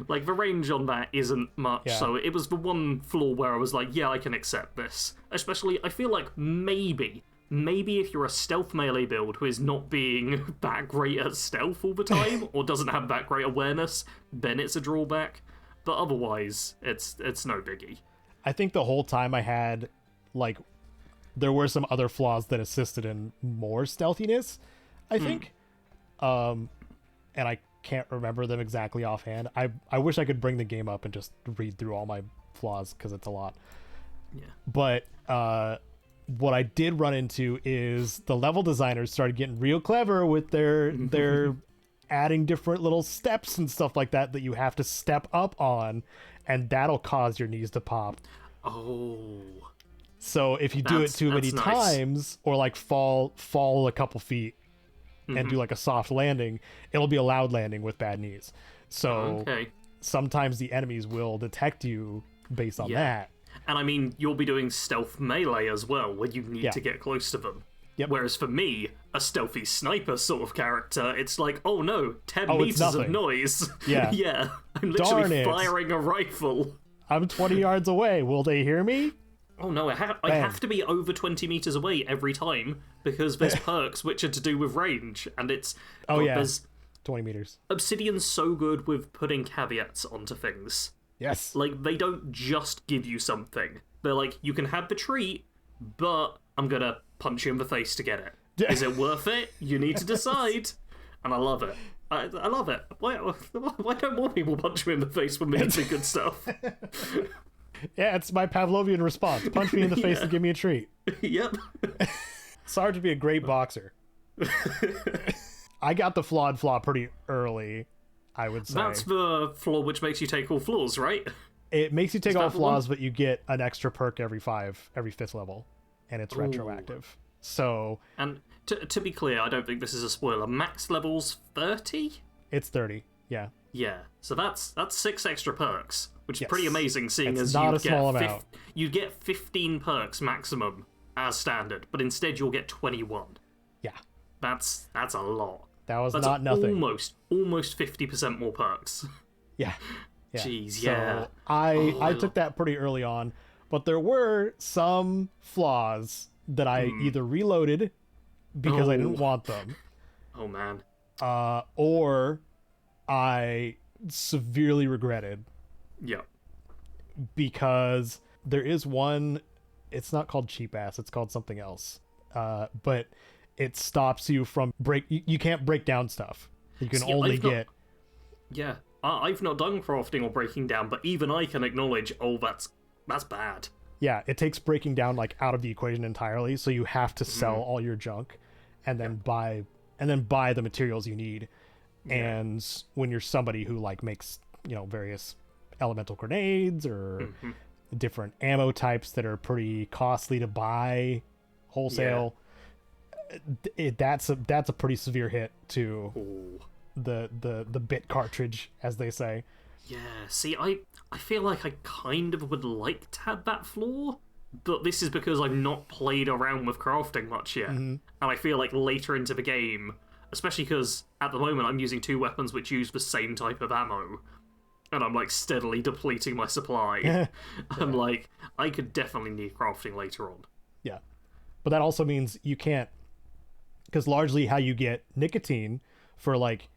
Like, the range on that isn't much, so it was the one flaw where I was like, yeah, I can accept this. Especially, I feel like maybe if you're a stealth melee build who is not being that great at stealth all the time, or doesn't have that great awareness, then it's a drawback. But otherwise, it's no biggie. I think the whole time I had, like, there were some other flaws that assisted in more stealthiness, I think. And I can't remember them exactly offhand. I wish I could bring the game up and just read through all my flaws, because it's a lot. Yeah. But what I did run into is the level designers started getting real clever with their adding different little steps and stuff like that you have to step up on, and that'll cause your knees to pop. Oh. So if you do it too many times, or like fall a couple feet and do like a soft landing, it'll be a loud landing with bad knees. So sometimes the enemies will detect you based on that. And I mean, you'll be doing stealth melee as well, where you need to get close to them. Yep. Whereas for me, a stealthy sniper sort of character, it's like, oh no, 10 meters of noise. Yeah. Yeah. I'm literally firing a rifle. I'm 20 yards away. Will they hear me? Oh no, I have to be over 20 meters away every time, because there's perks which are to do with range, and it's... there's 20 meters. Obsidian's so good with putting caveats onto things. Yes. Like, they don't just give you something. They're like, you can have the treat, but I'm gonna punch you in the face to get it. Is it worth it? You need to decide. And I love it. I love it. Why don't more people punch me in the face when they do good stuff? Yeah, it's my Pavlovian response. Punch me in the face and give me a treat. Yep. Sarge would be a great boxer. I got the flawed flaw pretty early, I would say. That's the flaw which makes you take all flaws, right? It makes you take all flaws, but you get an extra perk every 5th level, and it's retroactive. So... And to be clear, I don't think this is a spoiler. Max level's 30? It's 30, yeah. Yeah, so that's 6 extra perks, which is pretty amazing, seeing it's as not a small amount. You get 15 perks maximum as standard, but instead you'll get 21. Yeah. That's a lot. That's not nothing. Almost 50% more perks. Yeah. Jeez, yeah. So I took that pretty early on, but there were some flaws that I either reloaded because I didn't want them. Oh man. Or I severely regretted. Yeah. Because there is one, it's not called cheap ass, it's called something else. But it stops you from you can't break down stuff. You can only get... Yeah. I've not done crafting or breaking down, but even I can acknowledge, that's bad. Yeah, it takes breaking down like out of the equation entirely, so you have to sell all your junk and then buy the materials you need. And when you're somebody who like makes, various elemental grenades or different ammo types that are pretty costly to buy wholesale, that's a pretty severe hit to the bit cartridge, as they say. Yeah, see, I feel like I kind of would like to have that flaw, but this is because I've not played around with crafting much yet. And I feel like later into the game, especially because at the moment I'm using 2 weapons which use the same type of ammo, and I'm like steadily depleting my supply. I'm like, I could definitely need crafting later on. Yeah. But that also means you can't, because largely how you get nicotine for like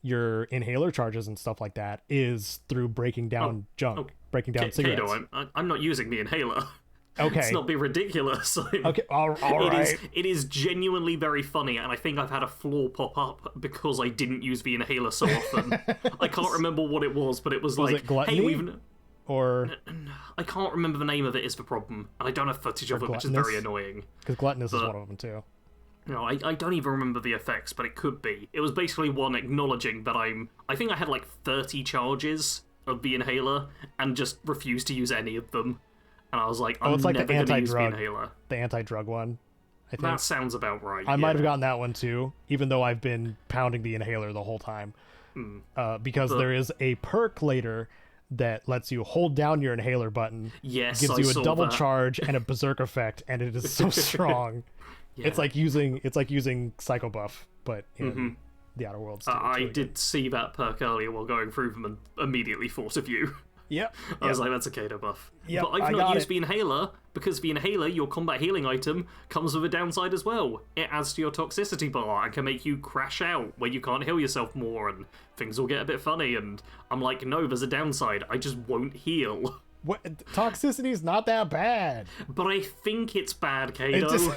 your inhaler charges and stuff like that is through breaking down junk, breaking down cigarettes. Caedo, I'm not using the inhaler. Okay. Let's not be ridiculous. Okay, all right. It is genuinely very funny, and I think I've had a flaw pop up because I didn't use the inhaler so often. I can't remember what it was, but it was like, it gluttony? hey, or I can't remember the name of it is the problem, and I don't have footage of it, which is very annoying. Because gluttonous is one of them too. No, I don't even remember the effects, but it could be. It was basically one acknowledging that I think I had like 30 charges of the inhaler and just refused to use any of them. And I was like, I'm it's like never the going to use the anti-drug, inhaler. the anti-drug one. I think. That sounds about right. I might have gotten that one too, even though I've been pounding the inhaler the whole time. Because there is a perk later that lets you hold down your inhaler button. Yes, gives I you a saw double that. charge and a berserk effect, and it is so strong. Yeah. It's like using Psycho Buff, but in the Outer Worlds. Too. I really did see that perk earlier while going through them and immediately thought of you. Yep. I was like, that's a Caedo buff. Yep, But I've I not got used it. the inhaler, because the inhaler, your combat healing item, comes with a downside as well. It adds to your toxicity bar and can make you crash out where you can't heal yourself more, and things will get a bit funny, and I'm like, no, there's a downside. I just won't heal. What toxicity's not that bad. But I think it's bad, It Caedo. just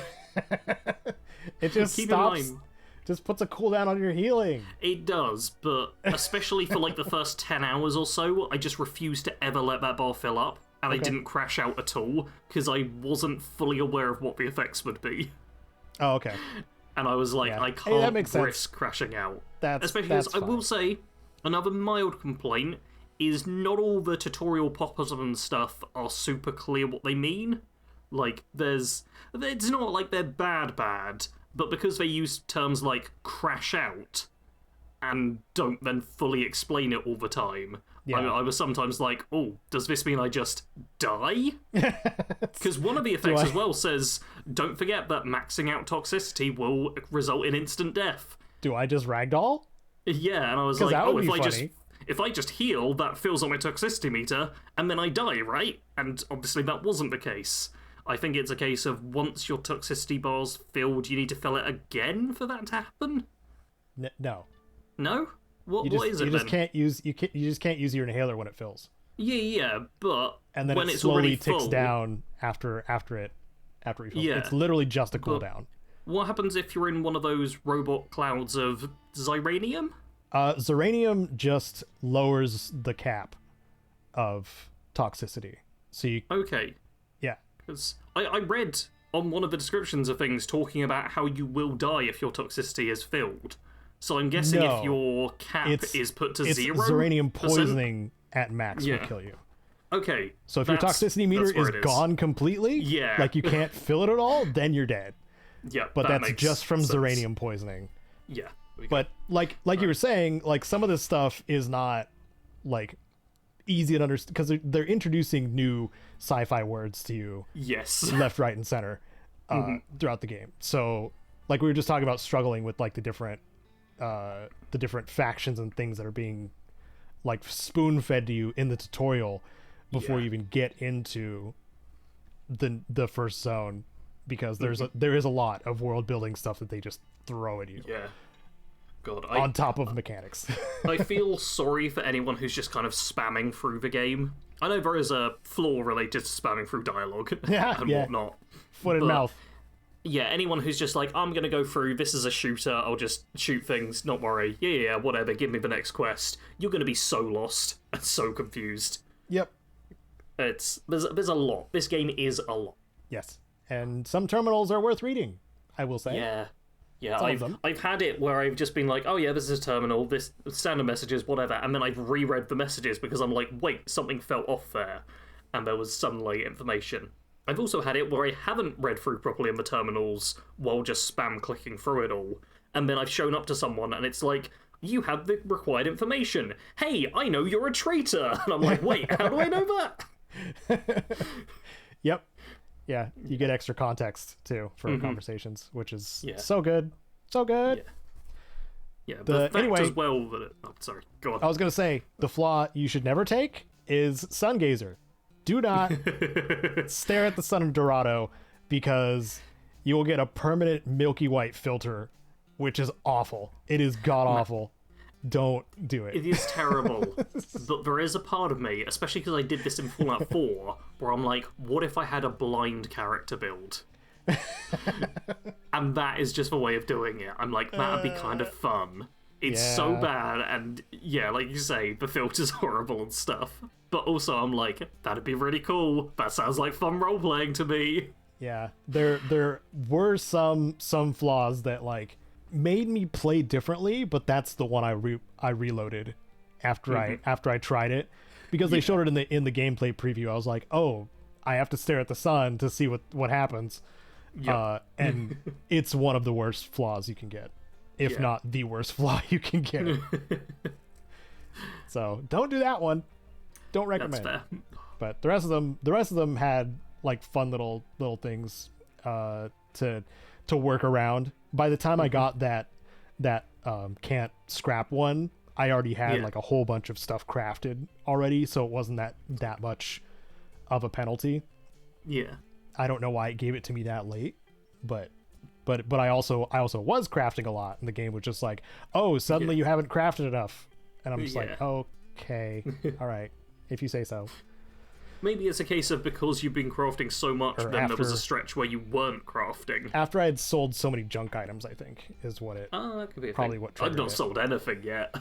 it just Keep stops. in mind, Just puts a cooldown on your healing. it does, but especially for like the first 10 hours or so, I just refused to ever let that bar fill up, and I didn't crash out at all, because I wasn't fully aware of what the effects would be. Oh, okay. And I was like, Yeah. I Hey, can't that makes sense. risk crashing out. That's Especially that's because I will fine. say, another mild complaint is not all the tutorial pop-ups and stuff are super clear what they mean. Like, it's not like they're bad, but because they use terms like crash out and don't then fully explain it all the time, Yeah. I was sometimes like, oh, does this mean I just die? Because one of the effects I- as well says, don't forget that maxing out toxicity will result in instant death. Do I just ragdoll? Yeah, and I was 'Cause like, that would oh, be funny. if I just heal, that fills on my toxicity meter, and then I die, right? And obviously that wasn't the case. I think it's a case of once your toxicity bar's filled, you need to fill it again for that to happen? No. No? What You is it just then? can't use you just can't use your inhaler when it fills. Yeah, but And then when it it's slowly already ticks full, down after it refills. Yeah. It's literally just a cooldown. what happens if you're in one of those robot clouds of Zyranium? Zeranium just lowers the cap of toxicity. So you Okay. yeah. Because I read on one of the descriptions of things talking about how you will die if your toxicity is filled. So I'm guessing No. if your cap is put to it's 0%. Zeranium poisoning at max Yeah. will kill you. Okay. So if your toxicity meter that's where is it gone completely, Yeah. like you can't fill it at all, then you're dead. Yeah, But that that's makes just from sense. Zeranium poisoning. Yeah. But like you were saying, like some of this stuff is not like easy to understand because they're introducing new sci-fi words to you Yes. left, right, and center throughout the game. So like we were just talking about struggling with like the different factions and things that are being like spoon-fed to you in the tutorial before you even get into the first zone, because there is a lot of world building stuff that they just throw at you Yeah. God, on top of mechanics. I feel sorry for anyone who's just kind of spamming through the game. I know there is a flaw related to spamming through dialogue and Yeah. whatnot. Foot and But- mouth. Yeah, anyone who's just like, I'm gonna go through, this is a shooter, I'll just shoot things, not worry. Yeah, whatever, give me the next quest. You're gonna be so lost and so confused. Yep. There's a lot. This game is a lot. Yes. And some terminals are worth reading, I will say. Yeah, Some of them. I've had it where I've just been like, oh yeah, this is a terminal, this standard messages, whatever, and then I've reread the messages because I'm like, wait, something fell off there, and there was some late information. I've also had it where I haven't read through properly in the terminals while just spam clicking through it all, and then I've shown up to someone and it's like, you have the required information. Hey, I know you're a traitor! And I'm like, wait, how do I know that? Yep. Yeah, you get extra context too for conversations, which is so good. So good. Yeah, the fact anyway, as well that oh, sorry, go on. I was going to say, the flaw you should never take is sun gazer. Do not stare at the sun of Dorado, because you will get a permanent milky white filter, which is awful. It is god awful. Don't do It it. is terrible, but there is a part of me, especially because I did this in Fallout 4, where I'm like, what if I had a blind character build? And that is just a way of doing it. I'm like, that'd be kind of fun. It's so Yeah. bad, and yeah, like you say, the filter's horrible and stuff. But also, I'm like, that'd be really cool. That sounds like fun role-playing to me. Yeah, there were some flaws that like made me play differently, but that's the one I reloaded after I tried it, because they showed it in the gameplay preview. I was like, oh, I have to stare at the sun to see what happens. And it's one of the worst flaws you can get, if not the worst flaw you can get. So don't do that one. Don't recommend. That's fair. But the rest of them had like fun little things to work around. By the time I got that can't scrap one, I already had like a whole bunch of stuff crafted already, so it wasn't that much of a penalty. Yeah. I don't know why it gave it to me that late, but I also was crafting a lot, and the game was just like, oh, suddenly you haven't crafted enough, and I'm just like, okay, all right, if you say so. Maybe it's a case of because you've been crafting so much, then there was a stretch where you weren't crafting. After I had sold so many junk items, I think, is what it. Oh, that could be probably what triggered I've not sold anything yet.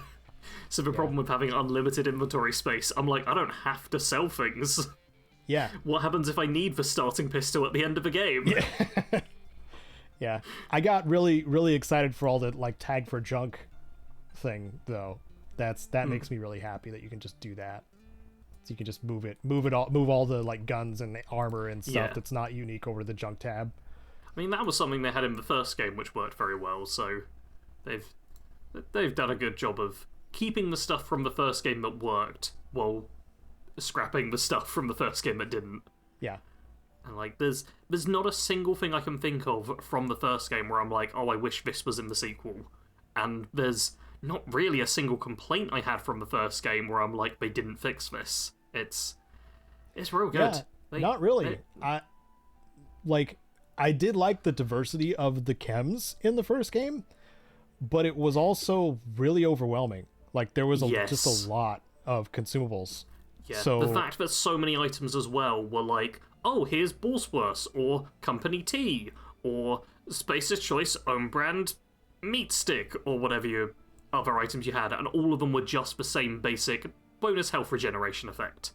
So the problem with having unlimited inventory space, I'm like, I don't have to sell things. Yeah. What happens if I need the starting pistol at the end of the game? Yeah. Yeah. I got really, really excited for all the like tag for junk thing though. That makes me really happy that you can just do that. So you can just move all the like guns and armor and stuff that's not unique over to the junk tab. I mean, that was something they had in the first game which worked very well, so they've done a good job of keeping the stuff from the first game that worked while scrapping the stuff from the first game that didn't. Yeah. And like there's not a single thing I can think of from the first game where I'm like, oh, I wish this was in the sequel. And there's not really a single complaint I had from the first game where I'm like, they didn't fix this. It's real good. Yeah, not really. I did like the diversity of the chems in the first game, but it was also really overwhelming. Like there was just a lot of consumables. Yeah, so the fact that so many items as well were like, oh, here's Borsworth, or Company Tea, or Spacer's Choice own brand meat stick, or whatever your other items you had, and all of them were just the same basic bonus health regeneration effect.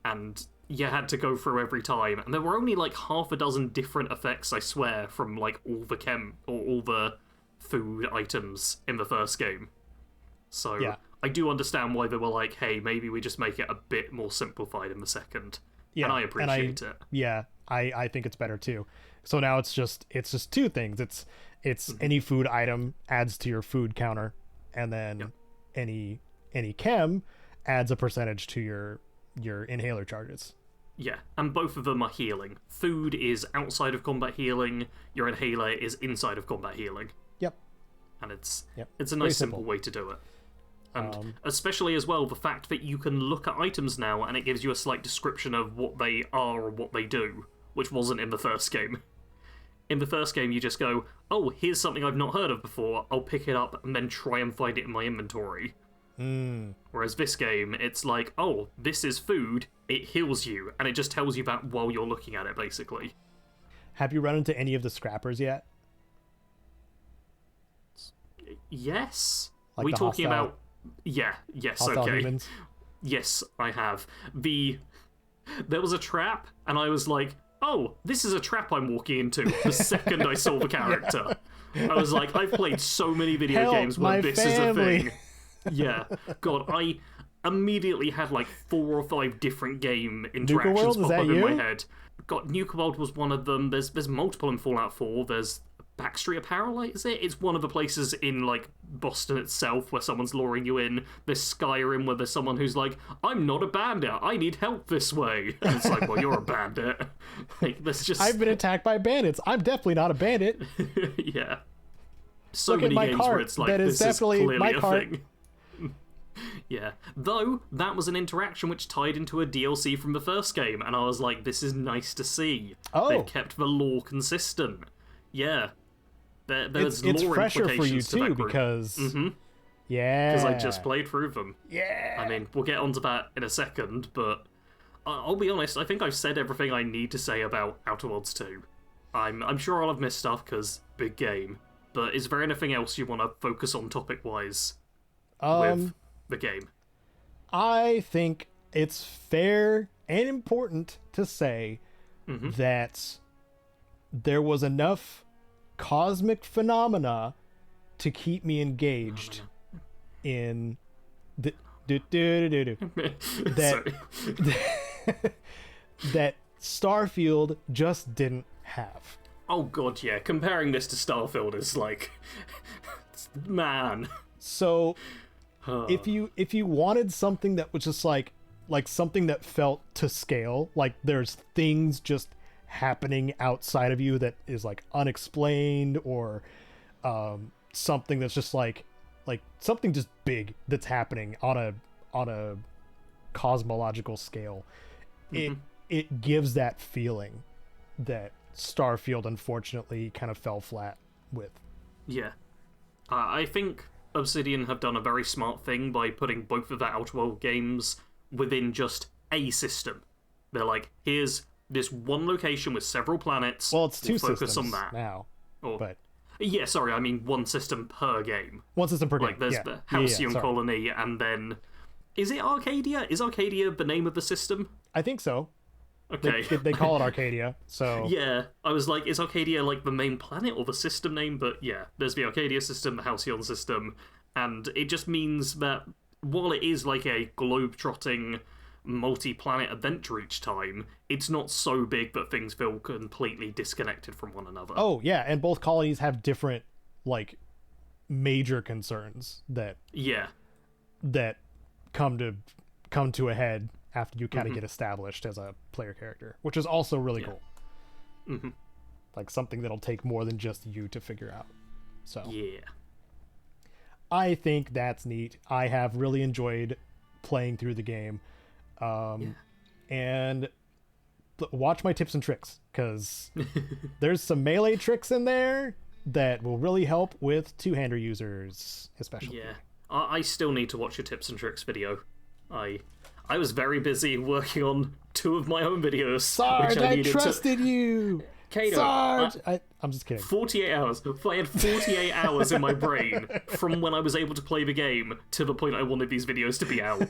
And you had to go through every time, and there were only like half a dozen different effects, I swear, from like all the food items in the first game. So I do understand why they were like, hey, maybe we just make it a bit more simplified in the second. Yeah, and I appreciate it. Yeah, I think it's better too. So now it's just two things. It's any food item adds to your food counter, and then any chem adds a percentage to your inhaler charges. Yeah, and both of them are healing. Food is outside of combat healing, your inhaler is inside of combat healing. Yep. And it's a nice simple way to do it. And especially as well, the fact that you can look at items now and it gives you a slight description of what they are or what they do, which wasn't in the first game. In the first game, you just go, oh, here's something I've not heard of before, I'll pick it up and then try and find it in my inventory. Whereas this game, it's like, oh, this is food, it heals you, and it just tells you that while you're looking at it, basically. Have you run into any of the scrappers yet? Yes. Like Are we talking hostile, about... yes, okay. Demons? Yes, I have. There was a trap, and I was like, oh, this is a trap I'm walking into the second I saw the character. I was like, I've played so many video games where this is a thing. Yeah. God, I immediately had like 4 or 5 different game interactions pop up in my head. God, Nuka World was one of them. There's multiple in Fallout 4. There's Backstreet Apparel, is it? It's one of the places in like Boston itself where someone's luring you in. There's Skyrim where there's someone who's like, I'm not a bandit, I need help this way. And it's like, well, you're a bandit. Like, there's just... I've been attacked by bandits. I'm definitely not a bandit. Yeah. So Look many at my games cart. where it's like, that is this definitely is clearly my a cart. thing. Yeah. Though, that was an interaction which tied into a DLC from the first game, and I was like, this is nice to see. Oh. They've kept the lore consistent. Yeah. There's it's lore fresher for you implications to too, that group. because... Yeah. Because I just played through them. Yeah. I mean, we'll get onto that in a second, but I'll be honest, I think I've said everything I need to say about Outer Worlds 2. I'm sure I'll have missed stuff, because big game. But is there anything else you want to focus on topic-wise with the game? I think it's fair and important to say that there was enough cosmic phenomena to keep me engaged in the that that Starfield just didn't have. Oh god, yeah. Comparing this to Starfield is like, man. So if you wanted something that was just like something that felt to scale, like there's things just happening outside of you that is like unexplained, or something that's just like something just big that's happening on a cosmological scale, it gives that feeling that Starfield unfortunately kind of fell flat with. Yeah. I think Obsidian have done a very smart thing by putting both of their Outer World games within just a system. They're like, here's this one location with several planets. Well, it's two focus systems on that now. But yeah, sorry, I mean one system per game. One system per game. Like there's the Halcyon Colony, and then is it Arcadia? Is Arcadia the name of the system? I think so. Okay. They call it Arcadia, so... Yeah, I was like, is Arcadia like the main planet or the system name? But yeah, there's the Arcadia system, the Halcyon system, and it just means that while it is like a globe-trotting multi-planet adventure each time, it's not so big that things feel completely disconnected from one another. Oh, yeah, and both colonies have different, like, major concerns that come to a head after you kind of get established as a player character, which is also really cool. Like something that'll take more than just you to figure out. So yeah, I think that's neat. I have really enjoyed playing through the game, and watch my tips and tricks, because there's some melee tricks in there that will really help with two-hander users, especially. Yeah, I still need to watch your tips and tricks video. I was very busy working on 2 of my own videos. Sarge, I trusted you! Caedo, Sarge! I'm just kidding. 48 hours. I had 48 hours in my brain from when I was able to play the game to the point I wanted these videos to be out.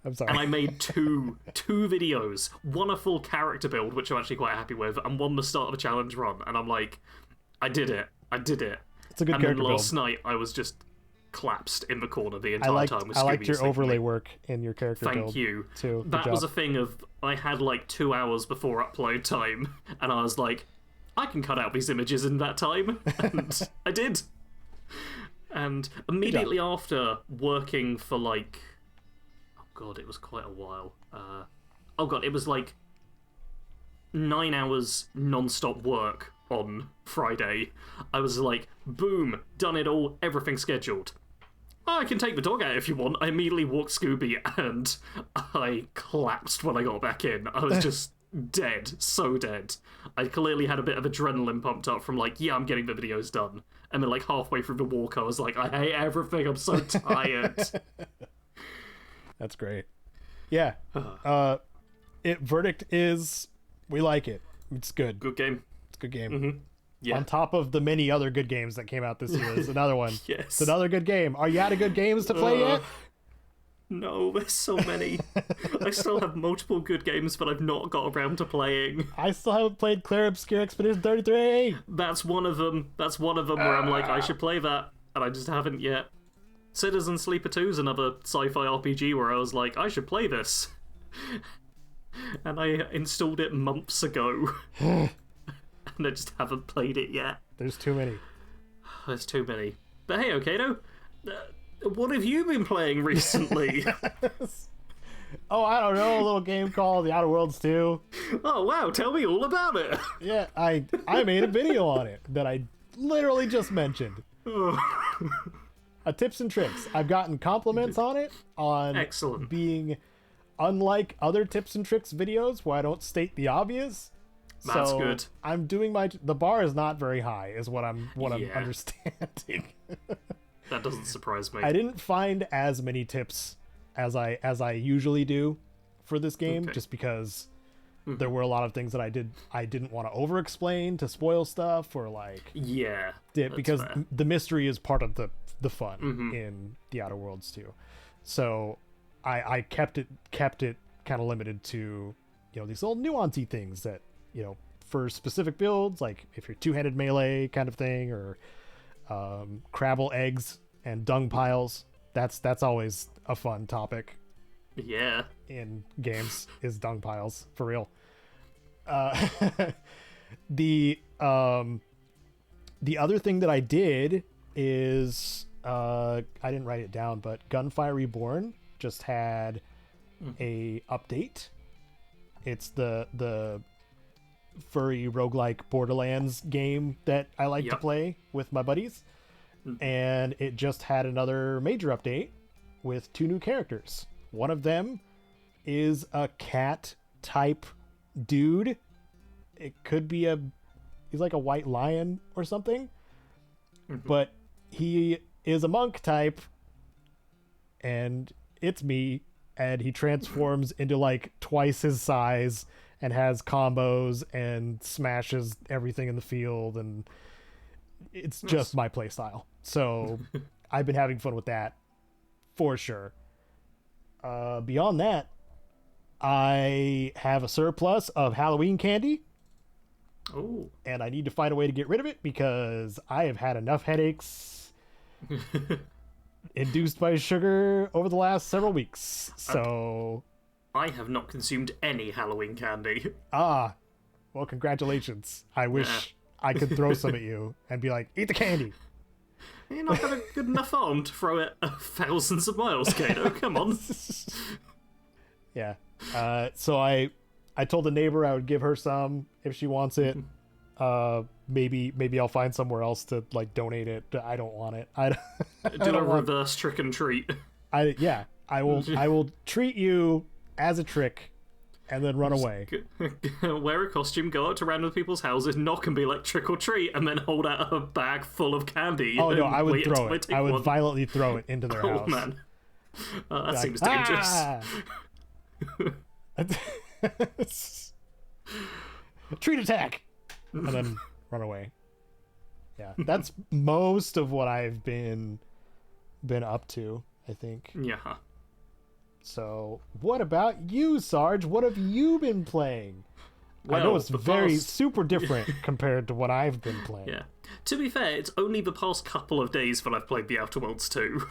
I'm sorry. And I made two videos. One a full character build, which I'm actually quite happy with, and one the start of a challenge run. And I'm like, I did it. It's a good character build. And then last night, I was just collapsed in the corner the entire time with Scooby. I liked your overlay work in your character build. Thank you. Too. That was a thing of, I had like 2 hours before upload time, and I was like, I can cut out these images in that time, and I did. And immediately after working for like, oh god, it was quite a while. It was like 9 hours non-stop work on Friday. I was like, boom, done it all, everything scheduled. I can take the dog out if you want. I immediately walked Scooby, and I collapsed when I got back in. I was just dead, so dead. I clearly had a bit of adrenaline pumped up from like, yeah, I'm getting the videos done. And then like halfway through the walk, I was like, I hate everything, I'm so tired. That's great. Yeah. Verdict is, we like it. It's good. Good game. It's a good game. Mm-hmm. Yeah. On top of the many other good games that came out this year, is another one. Yes. It's another good game. Are you out of good games to play yet? No, there's so many. I still have multiple good games, but I've not got around to playing. I still haven't played Claire Obscure Expedition 33. That's one of them. Where I'm like, I should play that, and I just haven't yet. Citizen Sleeper 2 is another sci-fi RPG where I was like, I should play this. And I installed it months ago. And I just haven't played it yet. There's too many. There's too many. But hey, Caedo, what have you been playing recently? Oh, I don't know, a little game called The Outer Worlds 2. Oh wow, tell me all about it. Yeah, I made a video on it that I literally just mentioned. Tips and tricks. I've gotten compliments on it, on Excellent. Being unlike other tips and tricks videos where I don't state the obvious. That's so good. I'm doing the bar is not very high, is what I'm understanding. That doesn't surprise me. I didn't find as many tips as I usually do for this game, just because there were a lot of things that I didn't want to over explain to spoil stuff, or like because fair. The mystery is part of the fun in The Outer Worlds too. So I kept it kind of limited to these little nuancey things that for specific builds, like if you're two-handed melee kind of thing, or Crabble eggs and dung piles. That's always a fun topic. Yeah. In games is dung piles, for real. The other thing that I did is I didn't write it down, but Gunfire Reborn just had a update. It's the furry roguelike Borderlands game that I like to play with my buddies. And it just had another major update with 2 new characters. One of them is a cat type dude. It could be he's like a white lion or something, but he is a monk type, and it's me, and he transforms into like twice his size and has combos and smashes everything in the field, and it's just my play style. So I've been having fun with that for sure. Beyond that, I have a surplus of Halloween candy. Oh. And I need to find a way to get rid of it because I have had enough headaches induced by sugar over the last several weeks. So I have not consumed any Halloween candy. Well, congratulations. I wish I could throw some at you and be like, eat the candy. You're not got a good enough arm to throw it thousands of miles, Caedo. Come on. Yeah. So I told a neighbor I would give her some if she wants it. Maybe I'll find somewhere else to like donate it. I don't want it. Do a reverse trick and treat. I will treat you as a trick and then run away. Wear a costume, go out to random people's houses, knock and be like trick or treat, and then hold out a bag full of candy. Oh no, I would throw it. I would violently throw it into their house. Oh man. That seems dangerous. Treat attack, and then run away. Yeah, that's most of what I've been up to, I think. Yeah. So, what about you, Sarge? What have you been playing? Well, I know it's very super different compared to what I've been playing. Yeah. To be fair, it's only the past couple of days that I've played The Outer Worlds 2.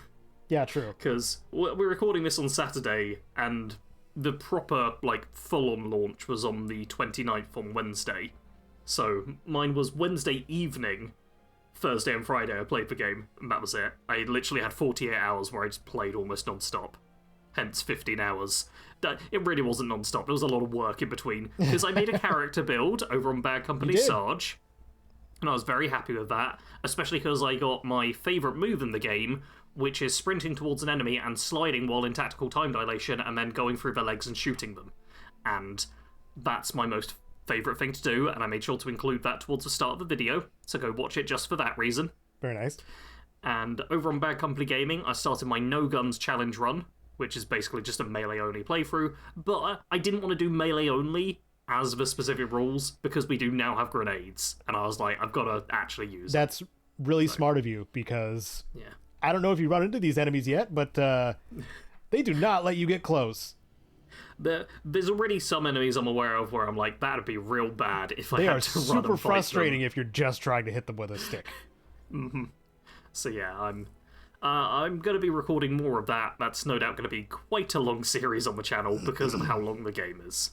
Yeah, true. Because we're recording this on Saturday, and the proper, like, full-on launch was on the 29th on Wednesday. So mine was Wednesday evening, Thursday and Friday I played the game, and that was it. I literally had 48 hours where I just played almost non-stop. Hence 15 hours. It really wasn't non-stop, there was a lot of work in between. Because I made a character build over on Bad Company Sarge, and I was very happy with that, especially because I got my favourite move in the game, which is sprinting towards an enemy and sliding while in tactical time dilation and then going through their legs and shooting them. And that's my most favourite thing to do, and I made sure to include that towards the start of the video, so go watch it just for that reason. Very nice. And over on Bad Company Gaming, I started my No Guns Challenge run, which is basically just a melee-only playthrough, but I didn't want to do melee-only as the specific rules, because we do now have grenades, and I was like, I've got to actually use it. That's really smart of you, because yeah. I don't know if you run into these enemies yet, but they do not let you get close. There's already some enemies I'm aware of where I'm like, that'd be real bad if I had to run and fight them. They are super frustrating if you're just trying to hit them with a stick. Mm-hmm. So yeah, I'm going to be recording more of that. That's no doubt going to be quite a long series on the channel because of how long the game is.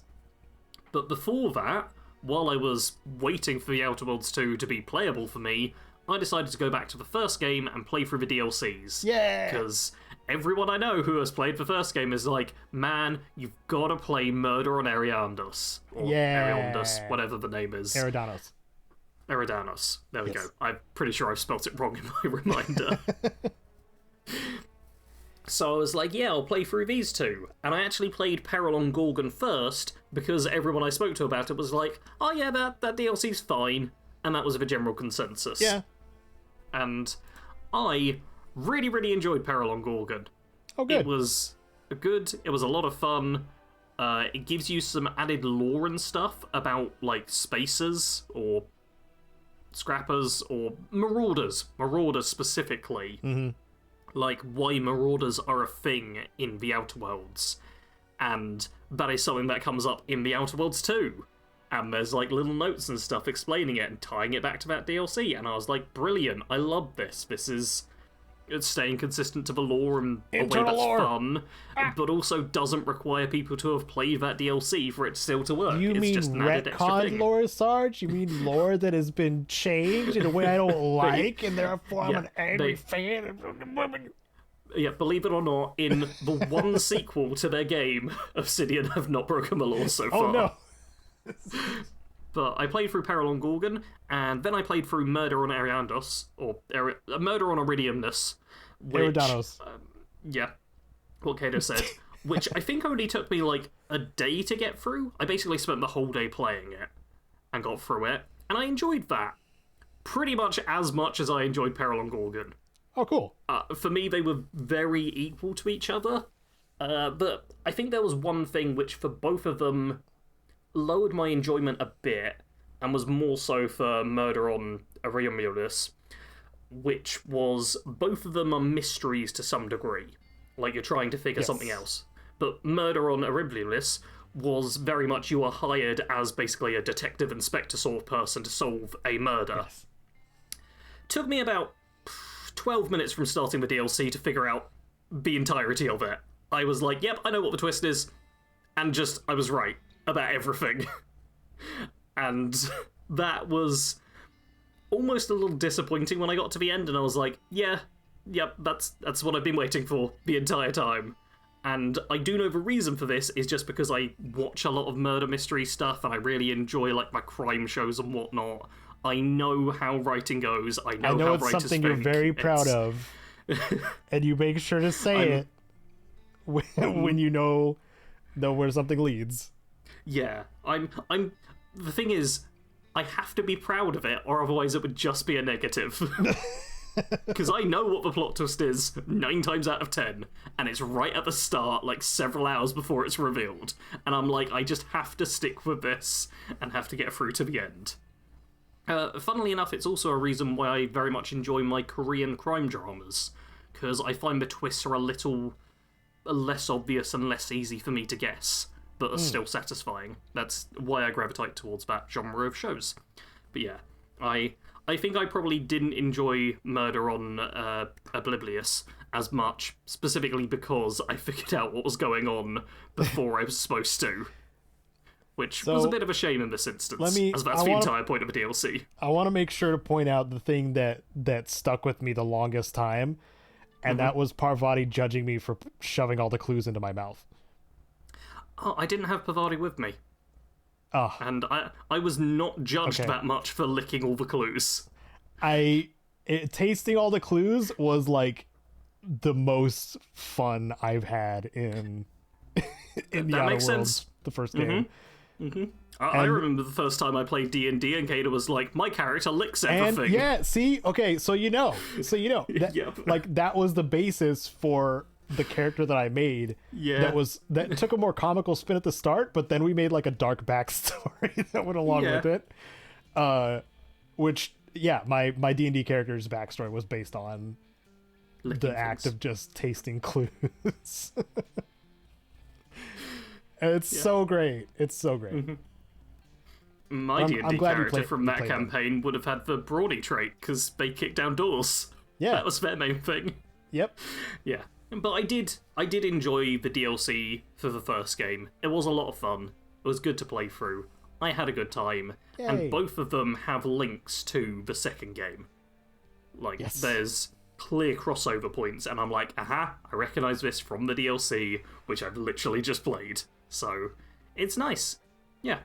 But before that, while I was waiting for The Outer Worlds 2 to be playable for me, I decided to go back to the first game and play through the DLCs. Yeah! Because everyone I know who has played the first game is like, man, you've got to play Murder on Eridanus. Or Eridanus, whatever the name is. Eridanus. Eridanus. There we go. I'm pretty sure I've spelt it wrong in my reminder. So I was like, yeah, I'll play through these two. And I actually played Peril on Gorgon first, because everyone I spoke to about it was like, oh yeah, that DLC's fine. And that was the general consensus. Yeah. And I really, really enjoyed Peril on Gorgon. Oh, good. It was good. It was a lot of fun. It gives you some added lore and stuff about, like, spacers, or scrappers, or marauders. Marauders specifically. Mm-hmm. Like, why marauders are a thing in The Outer Worlds. And that is something that comes up in The Outer Worlds 2. And there's like little notes and stuff explaining it and tying it back to that DLC, and I was like, brilliant, I love this. This is it's staying consistent to the lore in a way that's fun, but also doesn't require people to have played that DLC for it still to work. You it's mean just an added extra retcon thing. lore, Sarge? You mean lore that has been changed in a way I don't like, and therefore I'm an angry fan? Yeah, believe it or not, in the one sequel to their game, Obsidian have not broken the law so far. Oh no. But I played through Peril on Gorgon, and then I played through Murder on Ariandos, or Murder on Iridiumnus. Eridanos. Yeah, what Caedo said. Which I think only took me like a day to get through. I basically spent the whole day playing it, and got through it, and I enjoyed that. Pretty much as I enjoyed Peril on Gorgon. Oh, cool. For me, they were very equal to each other. But I think there was one thing which, for both of them, lowered my enjoyment a bit, and was more so for Murder on Ariomulus, which was both of them are mysteries to some degree. Like, you're trying to figure something else. But Murder on Ariomulus was very much you are hired as basically a detective inspector sort of person to solve a murder. Yes. Took me about 12 minutes from starting the DLC to figure out the entirety of it. I was like, yep, I know what the twist is, and I was right about everything. And that was almost a little disappointing when I got to the end, and I was like, yep, that's what I've been waiting for the entire time. And I do know the reason for this is just because I watch a lot of murder mystery stuff, and I really enjoy like my crime shows and whatnot. I know how writing goes. I know how it's writers something think. you're very proud of, and you make sure to say it when you know where something leads. Yeah, I'm. The thing is, I have to be proud of it, or otherwise it would just be a negative. Because I know what the plot twist is 9 times out of 10, and it's right at the start, like several hours before it's revealed. And I'm like, I just have to stick with this and have to get through to the end. Funnily enough, it's also a reason why I very much enjoy my Korean crime dramas, because I find the twists are a little less obvious and less easy for me to guess, but are still satisfying. That's why I gravitate towards that genre of shows. But yeah, I think I probably didn't enjoy Murder on Oblivious as much, specifically because I figured out what was going on before I was supposed to. Which was a bit of a shame in this instance, as that's the entire point of a DLC. I want to make sure to point out the thing that stuck with me the longest time, and that was Parvati judging me for shoving all the clues into my mouth. Oh, I didn't have Parvati with me. Oh. And I was not judged that much for licking all the clues. Tasting all the clues was like the most fun I've had in the Outer Worlds, the first game. I remember the first time I played D&D and Caedo was like, my character licks everything. And see, okay, so you know, that, Yep. like that was the basis for the character that I made. Yeah. That took a more comical spin at the start, but then we made like a dark backstory that went along with it. Which, yeah, my D&D character's backstory was based on the act of just tasting clues. It's so great. It's so great. My D&D character from that campaign would have had the Brawny trait, because they kicked down doors. Yeah. That was their main thing. Yep. Yeah. But I did enjoy the DLC for the first game. It was a lot of fun. It was good to play through. I had a good time. Yay. And both of them have links to the second game. Like, there's clear crossover points, and I'm like, aha, I recognise this from the DLC, which I've literally just played. So, it's nice. Yeah.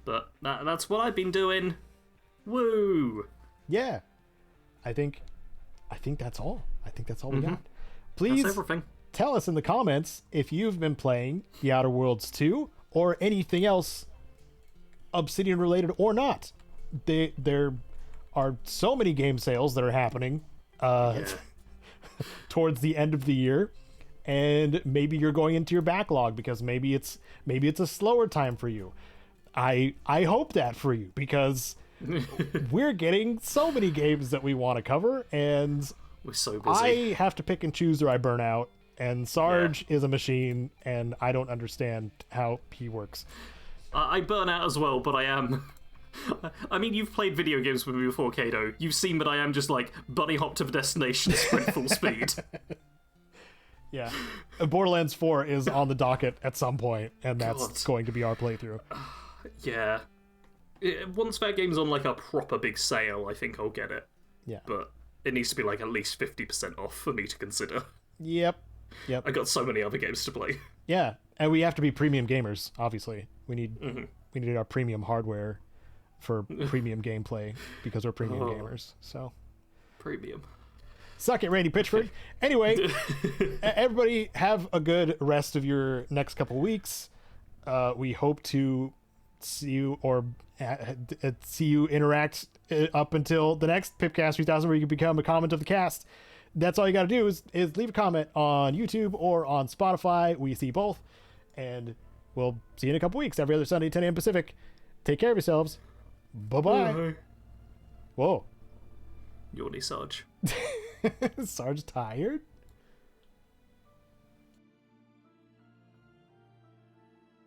But that's what I've been doing. Woo! Yeah. I think that's all. I think that's all we got. Please tell us in the comments if you've been playing The Outer Worlds 2 or anything else Obsidian related or not. There are so many game sales that are happening towards the end of the year, and maybe you're going into your backlog because maybe it's a slower time for you. I hope that for you, because we're getting so many games that we want to cover, and we're so busy. I have to pick and choose or I burn out, and Sarge is a machine, and I don't understand how he works. I burn out as well, but I am. I mean, you've played video games with me before, Caedo. You've seen that I am just like bunny hop to the destination, sprint full speed. Yeah. Borderlands 4 is on the docket at some point, and that's going to be our playthrough. Yeah. Once that game's on like a proper big sale, I think I'll get it. Yeah. But it needs to be like at least 50% off for me to consider. Yep. I got so many other games to play. Yeah, and we have to be premium gamers, obviously. We need our premium hardware for premium gameplay because we're premium gamers. So Premium. Suck it, Randy Pitchford. Anyway, everybody have a good rest of your next couple weeks. We hope to see you or see you interact up until the next PIPCAST 3000, where you can become a comment of the cast. That's all you got to do is leave a comment on YouTube or on Spotify. We see both. And we'll see you in a couple weeks, every other Sunday, 10 a.m. Pacific. Take care of yourselves. Bye-bye. Bye. Whoa. Yawny Sarge. Sarge tired?